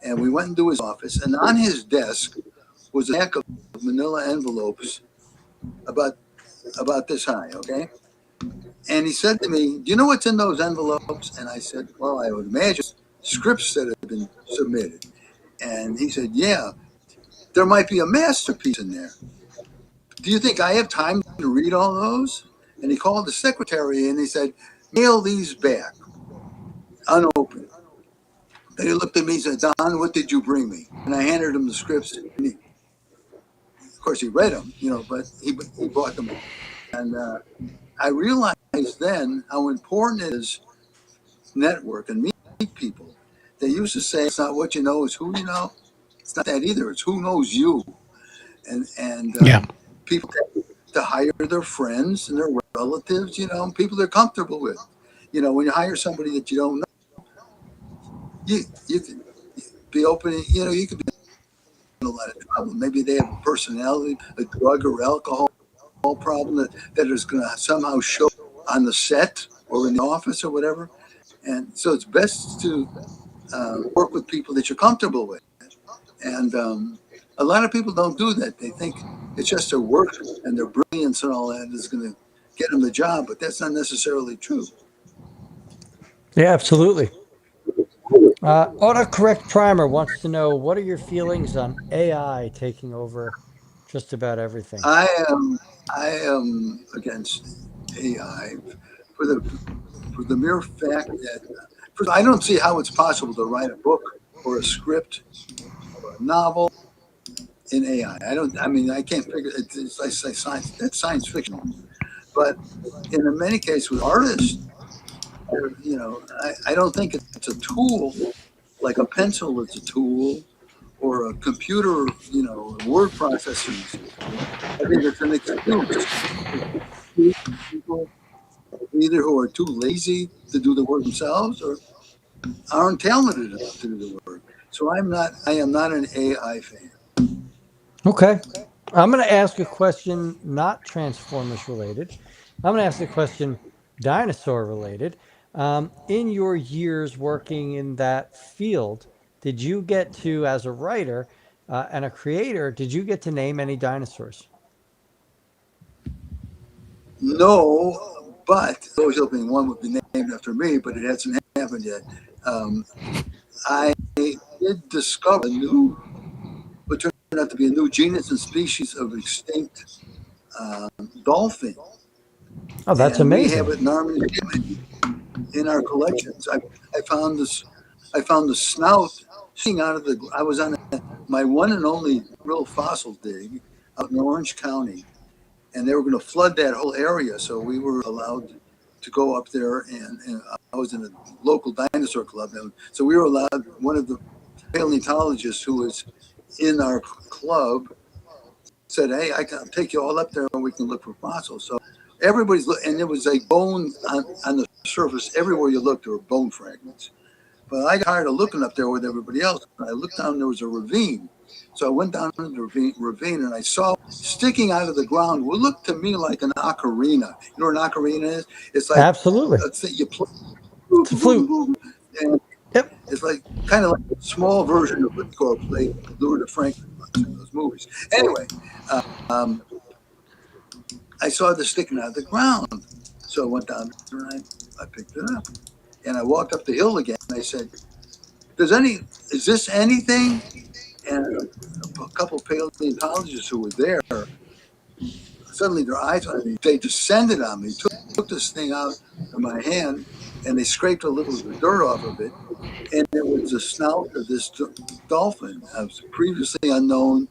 and we went into his office, and on his desk was a stack of manila envelopes about this high, okay? And he said to me, "Do you know what's in those envelopes?" And I said, "Well, I would imagine scripts that have been submitted." And he said, "Yeah, there might be a masterpiece in there. Do you think I have time to read all those?" And he called the secretary and he said, "Mail these back, unopened." And he looked at me and said, "Don, what did you bring me?" And I handed him the scripts. And of course, he read them, but he bought them. And I realized then how important it is to network and meet people. They used to say, "It's not what you know, it's who you know." It's not that either. It's who knows you. And Yeah. people to hire their friends and their relatives, people they're comfortable with. When you hire somebody that you don't know, you can be open. You could be in a lot of trouble. Maybe they have a personality, a drug or alcohol problem that is going to somehow show on the set or in the office or whatever. And so it's best to work with people that you're comfortable with. And a lot of people don't do that. They think It's just their work and their brilliance and all that is going to get them the job, but that's not necessarily true. Yeah, absolutely. Autocorrect Primer wants to know, what are your feelings on AI taking over just about everything? I am against AI for the mere fact that first, I don't see how it's possible to write a book or a script or a novel in AI. I mean, I can't figure it. It's like science. That's science fiction. But in many cases with artists, I don't think it's a tool like a pencil is a tool or a computer, word processing is a tool. I think it's an excuse for people either who are too lazy to do the work themselves or aren't talented enough to do the work. So I am not an AI fan. Okay. I'm going to ask a question not Transformers related. I'm going to ask a question dinosaur related. In your years working in that field, did you get to, as a writer and a creator, did you get to name any dinosaurs? No, but I was hoping one would be named after me, but it hasn't happened yet. I did discover what turned out to be a new genus and species of extinct dolphin. Oh, that's And we amazing. have it in our museum, in our collections. I found this. I found the snout sticking out of the. I was on my one and only real fossil dig out in Orange County, and they were going to flood that whole area, so we were allowed to go up there. And I was in a local dinosaur club, and so we were allowed. One of the paleontologists who was in our club said, "Hey, I can take you all up there, and we can look for fossils." So everybody's and there was a bone on the surface everywhere you looked. There were bone fragments. But I got tired of looking up there with everybody else. I looked down, there was a ravine. So I went down into the ravine and I saw sticking out of the ground what looked to me like an ocarina. You know what an ocarina is? It's like Absolutely. you play. It's a flute. And Yep. it's like kind of like a small version of what Cor played Lure de Franklin in those movies. Anyway, I saw this sticking out of the ground. So I went down there and I picked it up. And I walked up the hill again and I said, is this anything? And a couple of paleontologists who were there, suddenly their eyes on me, they descended on me, took this thing out of my hand, and they scraped a little of the dirt off of it. And it was the snout of this dolphin, a previously unknown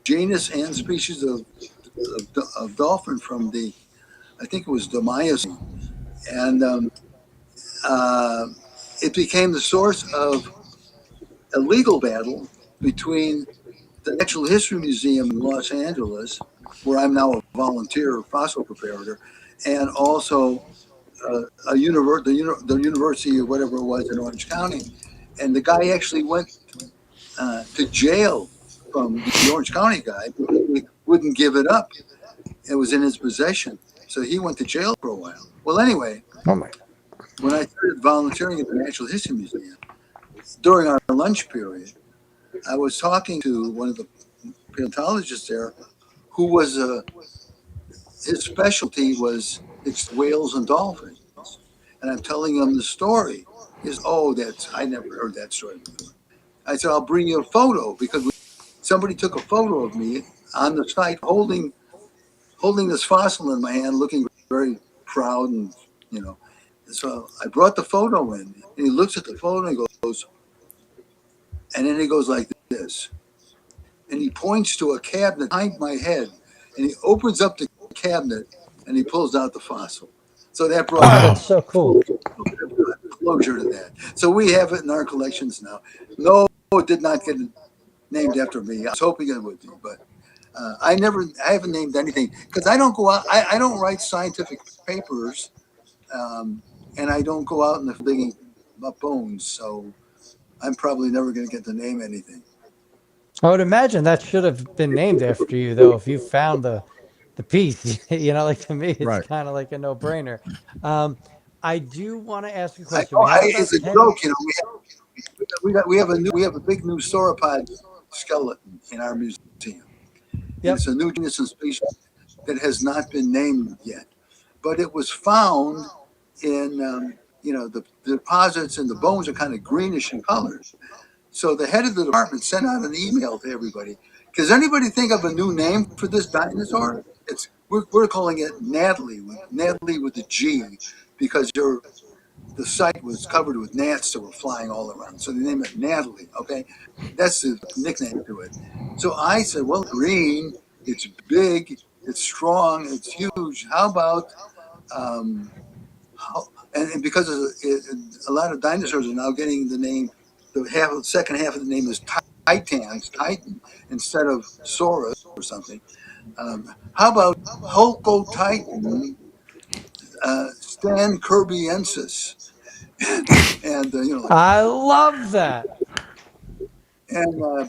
genus and species of dolphin from I think it was the Miocene. And it became the source of a legal battle between the Natural History Museum in Los Angeles, where I'm now a volunteer fossil preparator, and also the university or whatever it was in Orange County. And the guy actually went to jail from the Orange County guy, because he wouldn't give it up. It was in his possession. So he went to jail for a while. Well, anyway, when I started volunteering at the Natural History Museum, during our lunch period, I was talking to one of the paleontologists there, who was his specialty was whales and dolphins, and I'm telling him the story. He says, "Oh, I never heard that story before." I said, "I'll bring you a photo," because somebody took a photo of me on the site holding this fossil in my hand, looking very proud, and So I brought the photo in, and he looks at the photo and he goes, and then he goes like this. And he points to a cabinet behind my head, and he opens up the cabinet and he pulls out the fossil. So that brought That's so cool. closure to that. So we have it in our collections now. No, it did not get named after me. I was hoping it would be, but I haven't named anything because I don't go out. I don't write scientific papers, and I don't go out in the digging up bones. So I'm probably never going to get to name anything. I would imagine that should have been named after you, though, if you found the piece. Like, to me, it's Right. kind of like a no-brainer. I do want to ask you a I question. know, We have about it's a 10 joke, we have a big new sauropod skeleton in our museum, Yep. It's a new genus and species that has not been named yet, but it was found in the deposits, and the bones are kind of greenish in color. So the head of the department sent out an email to everybody. Does anybody think of a new name for this dinosaur? We're calling it Natalie with a G, because the site was covered with gnats that were flying all around. So they named it Natalie. Okay, that's the nickname to it. So I said, well, green, it's big, it's strong, it's huge. How about and because a lot of dinosaurs are now getting the name, the second half of the name is Titan, instead of Saurus or something. How about Holcotitan Stan Kirbiensis? And I love that.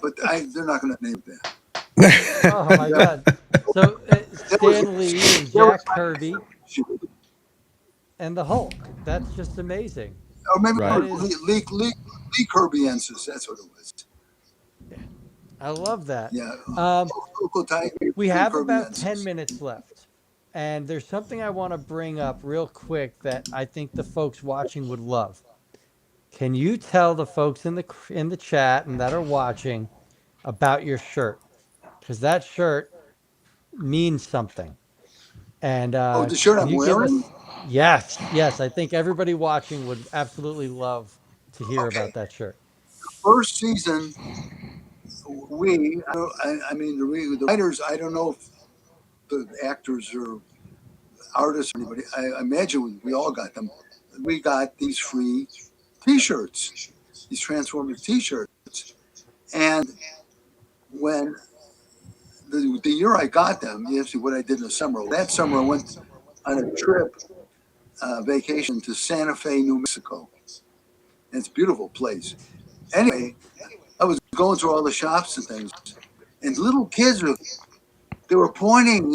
but they're not going to name that. Oh my God. So Stan Lee and Jack Kirby and the Hulk. That's just amazing. Or maybe That Right. is, Lee Kirbiensis. That's what it was. I love that. Yeah, Holcotitan We Stan have about 10 Kirbiensis. minutes left. And there's something I want to bring up real quick that I think the folks watching would love. Can you tell the folks in the chat and that are watching about your shirt? Because that shirt means something. And Oh, the shirt can I'm you give wearing? us? Yes. I think everybody watching would absolutely love to hear Okay. about that shirt. First season, the writers, I don't know if the actors or artists or anybody, I imagine we all got them. We got these free T-shirts, these Transformers T-shirts. And when the year I got them, you have to see what I did in the summer. That summer I went on a trip, vacation to Santa Fe, New Mexico. And it's a beautiful place. Anyway, I was going through all the shops and things, and little kids they were pointing.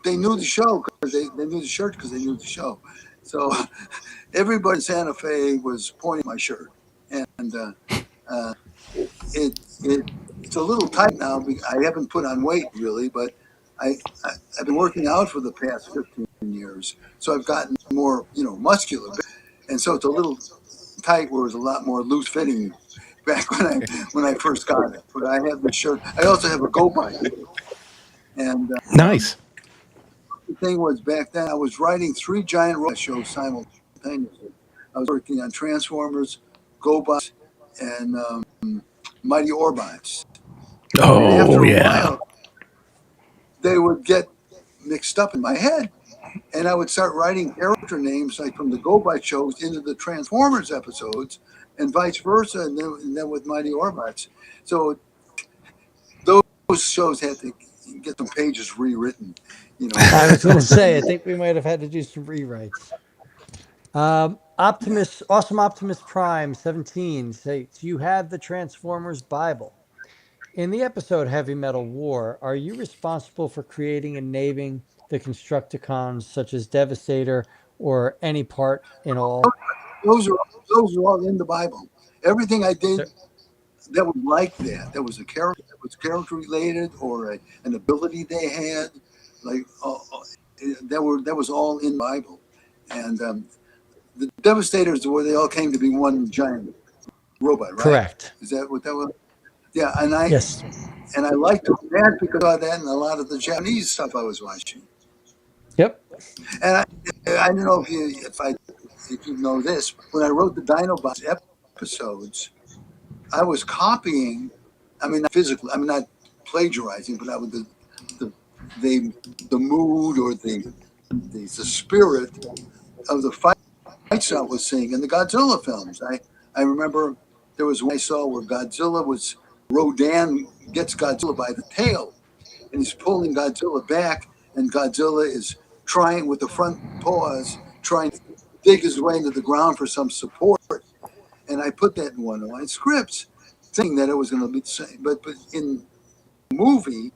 They knew the show because they knew the shirt because they knew the show. So everybody in Santa Fe was pointing my shirt, and it's a little tight now. I haven't put on weight really, but I've been working out for the past 15 years, so I've gotten more muscular, and so it's a little tight where it was a lot more loose fitting back when I first got it. But I have the shirt. I also have a Go bike, and Nice. the thing was, back then I was writing 3 giant robot shows simultaneously. I was working on Transformers, GoBots, and Mighty Orbots. And after Oh a yeah. while, they would get mixed up in my head, and I would start writing character names like from the GoBot shows into the Transformers episodes, and vice versa, and then with Mighty Orbots. So those shows had to get some pages rewritten. I was going to say, I think we might have had to do some rewrites. Awesome Optimus Prime 17 states, you have the Transformers Bible. In the episode Heavy Metal War, are you responsible for creating and naming the Constructicons such as Devastator or any part in all? Those are all in the Bible. Everything I did So, that was like that was a character that was character related or an ability they had, like that was all in the Bible. And the Devastators, where they all came to be one giant robot, right? correct. Is that what that was? Yeah, Yes. and I liked that because of that and a lot of the Japanese stuff I was watching. Yep. And I don't know if you know this. When I wrote the Dinobots episodes, I was copying. I mean, not physically. I mean, not plagiarizing, but I would the mood or the spirit of the fight I was seeing in the Godzilla films. I remember there was one I saw where Rodan gets Godzilla by the tail, and he's pulling Godzilla back, and Godzilla is trying with the front paws, trying to dig his way into the ground for some support. And I put that in one of my scripts, thinking that it was going to be the same. But in the movie,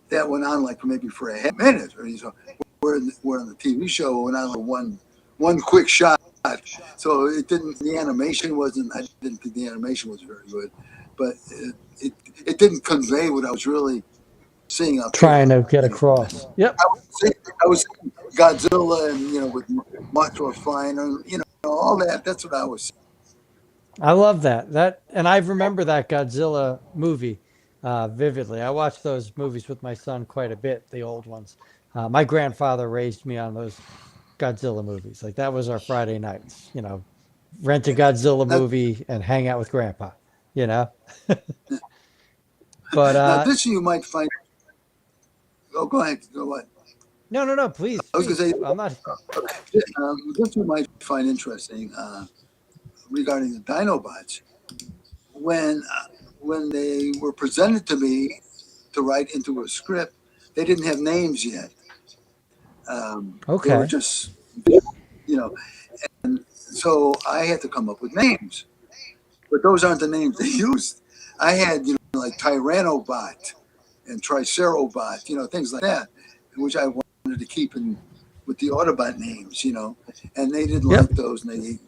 that went on like maybe for a half minute, or so. Where on the TV show, it went on like one quick shot. So it didn't. The animation wasn't. I didn't think the animation was very good, but it didn't convey what I was really seeing up Trying here. to get across. Yep. I was seeing Godzilla and with Mothra flying and all that. That's what I was seeing. I love that. And I remember that Godzilla movie vividly. I watched those movies with my son quite a bit, the old ones. My grandfather raised me on those Godzilla movies. Like that was our Friday nights, rent a Godzilla Now, movie and hang out with grandpa, you know? now But this you might find. Oh, go ahead. Go ahead. no, please I was going speak. to say I'm not. this you might find interesting regarding the Dinobots. When when they were presented to me to write into a script, they didn't have names yet. They were Okay. just, and so I had to come up with names. But those aren't the names they used. I had, like Tyrannobot and Tricerobot, things like that, which I wanted to keep in with the Autobot names, and they didn't Yep. like those, and they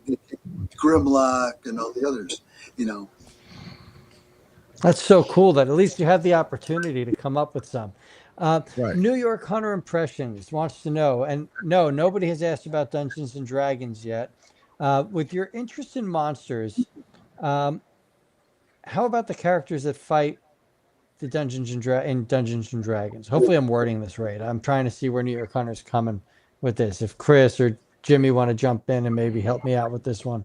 Grimlock and all the others, you know. That's so cool that at least you had the opportunity to come up with some. Right. New York Hunter Impressions wants to know, and no, nobody has asked about Dungeons and Dragons yet. With your interest in monsters, um, how about the characters that fight the in Dungeons and Dragons? Hopefully, I'm wording this right. I'm trying to see where New York Hunter's coming with this. If Chris or Jimmy want to jump in and maybe help me out with this one.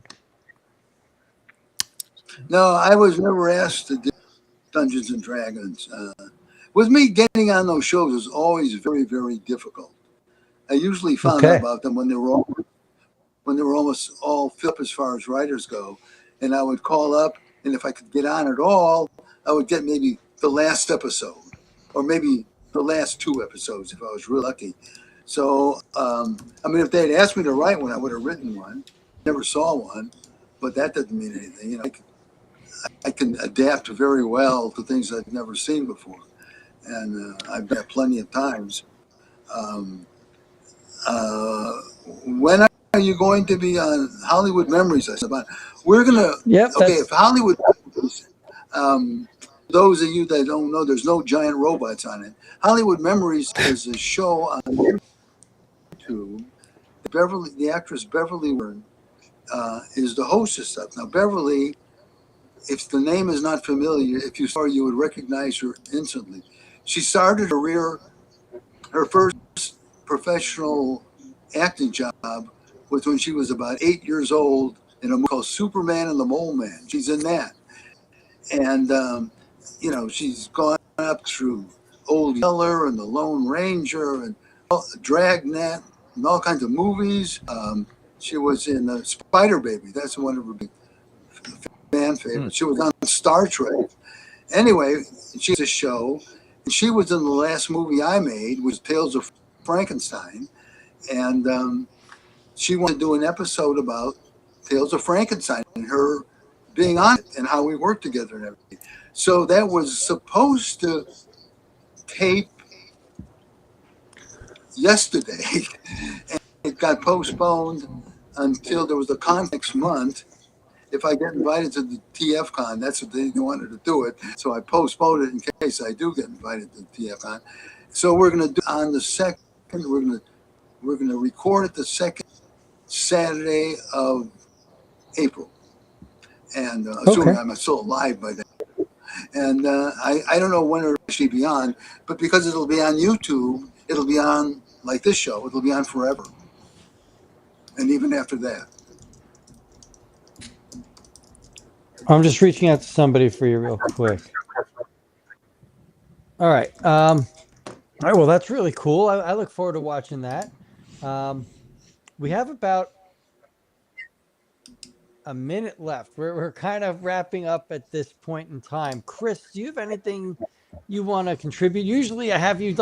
No, I was never asked to do Dungeons and Dragons. With me, getting on those shows was always very, very difficult. I usually found out Okay. about them when they were almost all filled up as far as writers go, and I would call up, and if I could get on at all, I would get maybe the last episode, or maybe the last two episodes if I was real lucky. So, if they had asked me to write one, I would have written one. Never saw one, but that doesn't mean anything. I can adapt very well to things I've never seen before, and I've done that plenty of times. Um, when are you going to be on Hollywood Memories? I said, we're gonna. Yep. Okay, if Hollywood, those of you that don't know, there's no giant robots on it. Hollywood Memories is a show on YouTube. The actress Beverly Warren is the hostess of. Now, Beverly, if the name is not familiar, if you saw her, you would recognize her instantly. She started her first professional acting job was when she was about 8 years old in a movie called Superman and the Mole Man. She's in that. And, she's gone up through Old Yeller and The Lone Ranger and Dragnet and all kinds of movies. She was in Spider Baby. That's one of her big fan favorites. She was on Star Trek. Anyway, she has a show. And she was in the last movie I made, was Tales of Frankenstein. And she wanted to do an episode about Tales of Frankenstein and her being on it and how we worked together and everything. So that was supposed to tape yesterday. And it got postponed until there was a con next month. If I get invited to the TF Con, that's what they wanted to do it. So I postponed it in case I do get invited to the TF Con. So we're going to do on the second. We're going to record it the second Saturday of April, and assuming I'm still alive by then. And I don't know when it'll actually be on, but because it'll be on YouTube, it'll be on like this show. It'll be on forever, and even after that. I'm just reaching out to somebody for you real quick. All right. All right. Well, that's really cool. I look forward to watching that. We have about a minute left. We're kind of wrapping up at this point in time. Chris, do you have anything you want to contribute? Usually I have you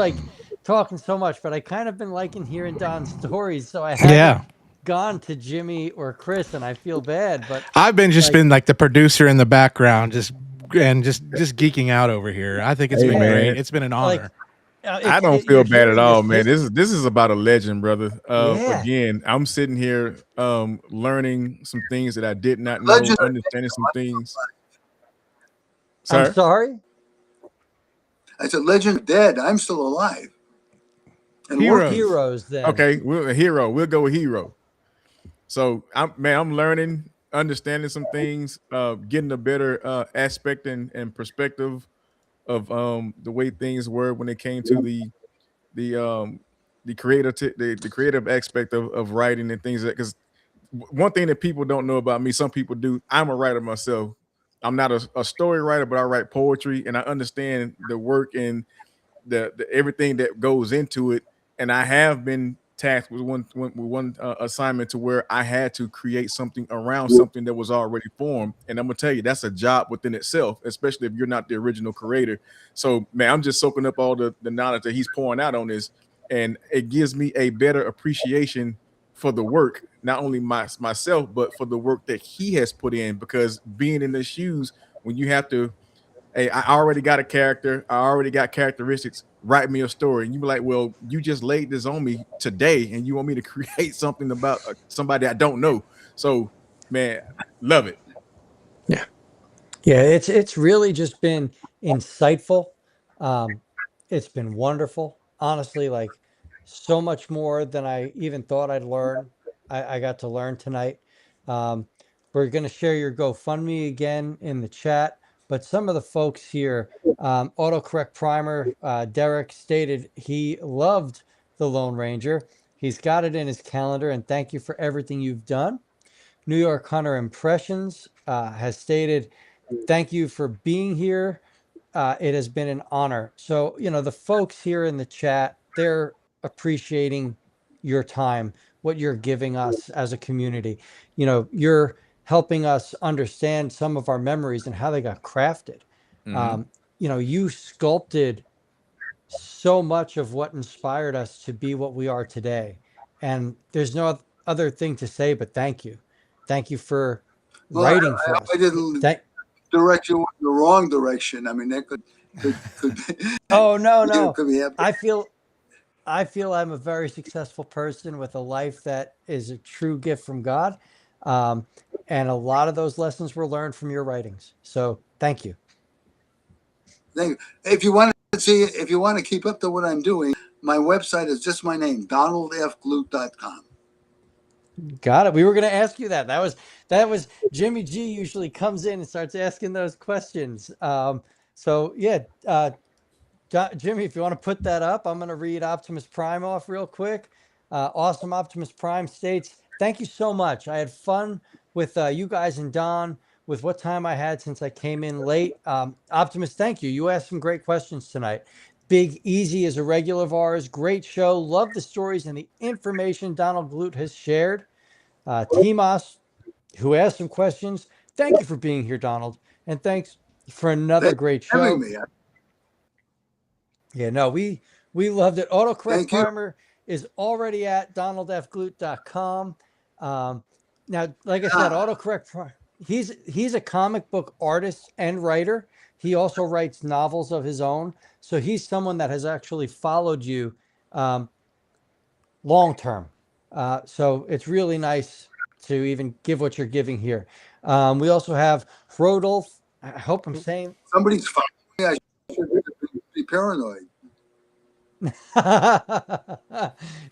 talking so much, but I kind of been liking hearing Don's stories. So I haven't gone to Jimmy or Chris, and I feel bad, but I've been like the producer in the background, just geeking out over here. I think it's been great. It's been an honor. I don't feel bad at all, man. This is about a legend, brother. Yeah. Again, I'm sitting here learning some things that I did not know, understanding some things. I'm sorry. I said, legend are dead. I'm still alive. And Heroes. working. Heroes, then. Okay, we're a hero. We'll go with hero. So I'm learning, understanding some things, getting a better aspect and perspective of the way things were when it came to the um the the creative aspect of writing and things, that because one thing that people don't know about me, some people do, I'm a writer myself. I'm not a story writer, but I write poetry, and I understand the work and the everything that goes into it. And I have been tasked with one assignment to where I had to create something around something that was already formed. And I'm gonna tell you, that's a job within itself, especially if you're not the original creator. So man, I'm just soaking up all the knowledge that he's pouring out on this, and it gives me a better appreciation for the work, not only myself, but for the work that he has put in. Because being in the shoes, when you have to, hey, I already got a character, I already got characteristics, write me a story. And you be like, well, you just laid this on me today, and you want me to create something about somebody I don't know. So, man, love it. Yeah, it's really just been insightful. It's been wonderful, honestly. Like so much more than I even thought I'd learn. I got to learn tonight. Um, we're going to share your GoFundMe again in the chat, but some of the folks here, autocorrect primer, Derek stated he loved the Lone Ranger. He's got it in his calendar, and thank you for everything you've done. New York Hunter Impressions has stated, thank you for being here. It has been an honor. So, the folks here in the chat, they're appreciating your time, what you're giving us as a community. You're helping us understand some of our memories and how they got crafted. Mhm. You sculpted so much of what inspired us to be what we are today. And there's no other thing to say but thank you. Thank you for Well, writing for us. I didn't Thank- direct you in the wrong direction. I mean, that could Oh no, it no. could be happening. I feel I'm a very successful person with a life that is a true gift from God. And a lot of those lessons were learned from your writings. So thank you. Thank you. If you want to keep up to what I'm doing, my website is just my name, donaldfglut.com. Got it. We were going to ask you that. That was Jimmy G usually comes in and starts asking those questions. So yeah, Jimmy, if you want to put that up, I'm going to read Optimus Prime off real quick. Awesome Optimus Prime states, thank you so much. I had fun with you guys and Don with what time I had since I came in late. Optimus, thank you. You asked some great questions tonight. Big Easy is a regular of ours. Great show. Love the stories and the information Donald Glut has shared. Timos, who asked some questions. Thank you for being here, Donald. And thanks for another great show. Having me. Yeah, no, we loved it. Autocorrect Thank you. Primer is already at donaldfglut.com. Now, like I said, Autocorrect Primer, he's a comic book artist and writer. He also writes novels of his own. So he's someone that has actually followed you long term. So it's really nice to even give what you're giving here. We also have Rodolph. I hope I'm saying Somebody's following me. I should be paranoid.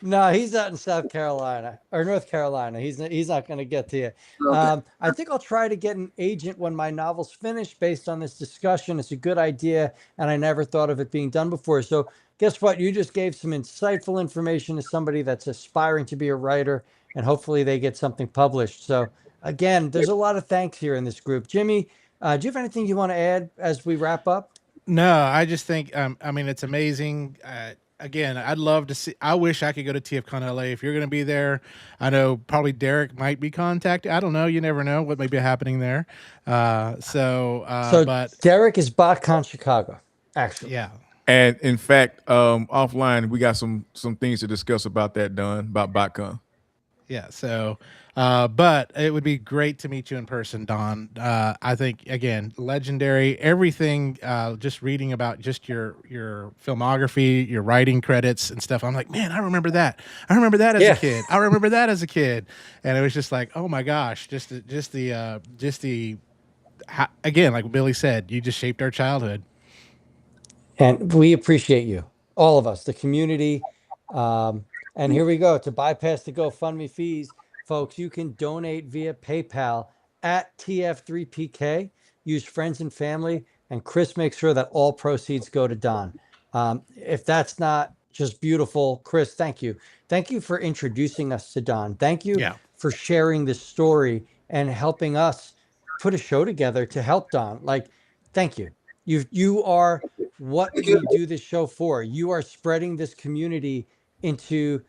No, he's out in South Carolina or North Carolina. He's not going to get to you. Okay. I think I'll try to get an agent when my novel's finished based on this discussion. It's a good idea, and I never thought of it being done before. So guess what? You just gave some insightful information to somebody that's aspiring to be a writer, and hopefully they get something published. So again, there's a lot of thanks here in this group. Jimmy, do you have anything you want to add as we wrap up? No, I just think, I mean, it's amazing. Again, I'd love to see, I wish I could go to TFCon LA. If you're going to be there, I know probably Derek might be contacted. I don't know. You never know what may be happening there. But Derek is BotCon Chicago, actually. yeah. And in fact, offline, we got some things to discuss about that, Don, about BotCon. Yeah. So, but it would be great to meet you in person, Don. I think, again, legendary, everything, just reading about just your filmography, your writing credits and stuff. I'm like, man, I remember that. I remember that as a kid. I remember that as a kid. And it was just like, oh my gosh, again, like Billy said, you just shaped our childhood. And we appreciate you, all of us, the community. And here we go. To bypass the GoFundMe fees, folks, you can donate via PayPal at TF3PK. Use friends and family, and Chris makes sure that all proceeds go to Don. If that's not just beautiful, Chris, thank you. Thank you for introducing us to Don. Thank you Yeah. for sharing this story and helping us put a show together to help Don. Like, thank you. You are what Thank we you. do this show for. You are spreading this community into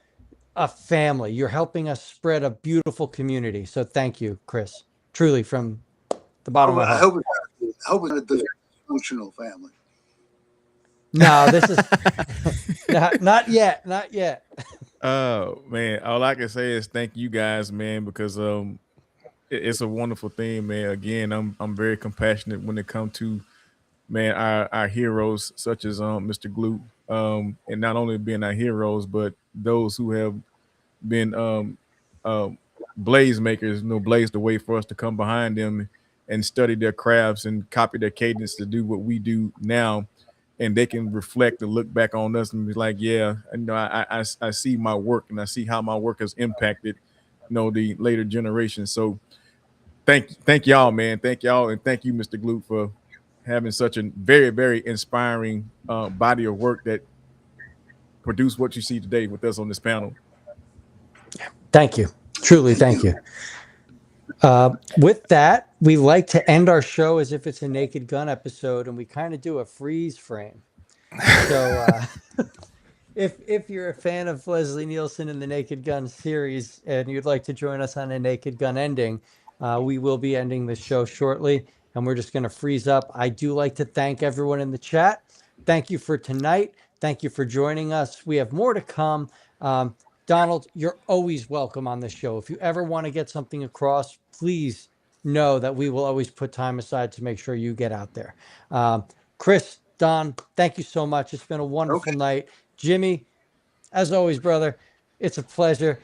a family. You're helping us spread a beautiful community. So thank you, Chris. Truly, from the bottom of my I heart. hope it's a dysfunctional family. No, this is not yet. Not yet. Oh man, all I can say is thank you guys, man, because it's a wonderful thing, man. Again, I'm very compassionate when it comes to, man, our heroes such as Mr. Glut, and not only being our heroes, but those who have been um blaze makers, blaze the way for us to come behind them and study their crafts and copy their cadence to do what we do now, and they can reflect and look back on us and be like, yeah, I see my work and I see how my work has impacted, the later generation. So thank y'all, man. Thank y'all, and thank you, Mr. Glut, for having such a very, very inspiring body of work that produced what you see today with us on this panel. Thank you. Truly, thank you. With that, we like to end our show as if it's a Naked Gun episode, and we kind of do a freeze frame. So if you're a fan of Leslie Nielsen and the Naked Gun series and you'd like to join us on a Naked Gun ending, we will be ending the show shortly, and we're just going to freeze up. I do like to thank everyone in the chat. Thank you for tonight. Thank you for joining us. We have more to come. Donald, you're always welcome on the show. If you ever want to get something across, please know that we will always put time aside to make sure you get out there. Chris, Don, thank you so much. It's been a wonderful night. Jimmy, as always, brother, it's a pleasure.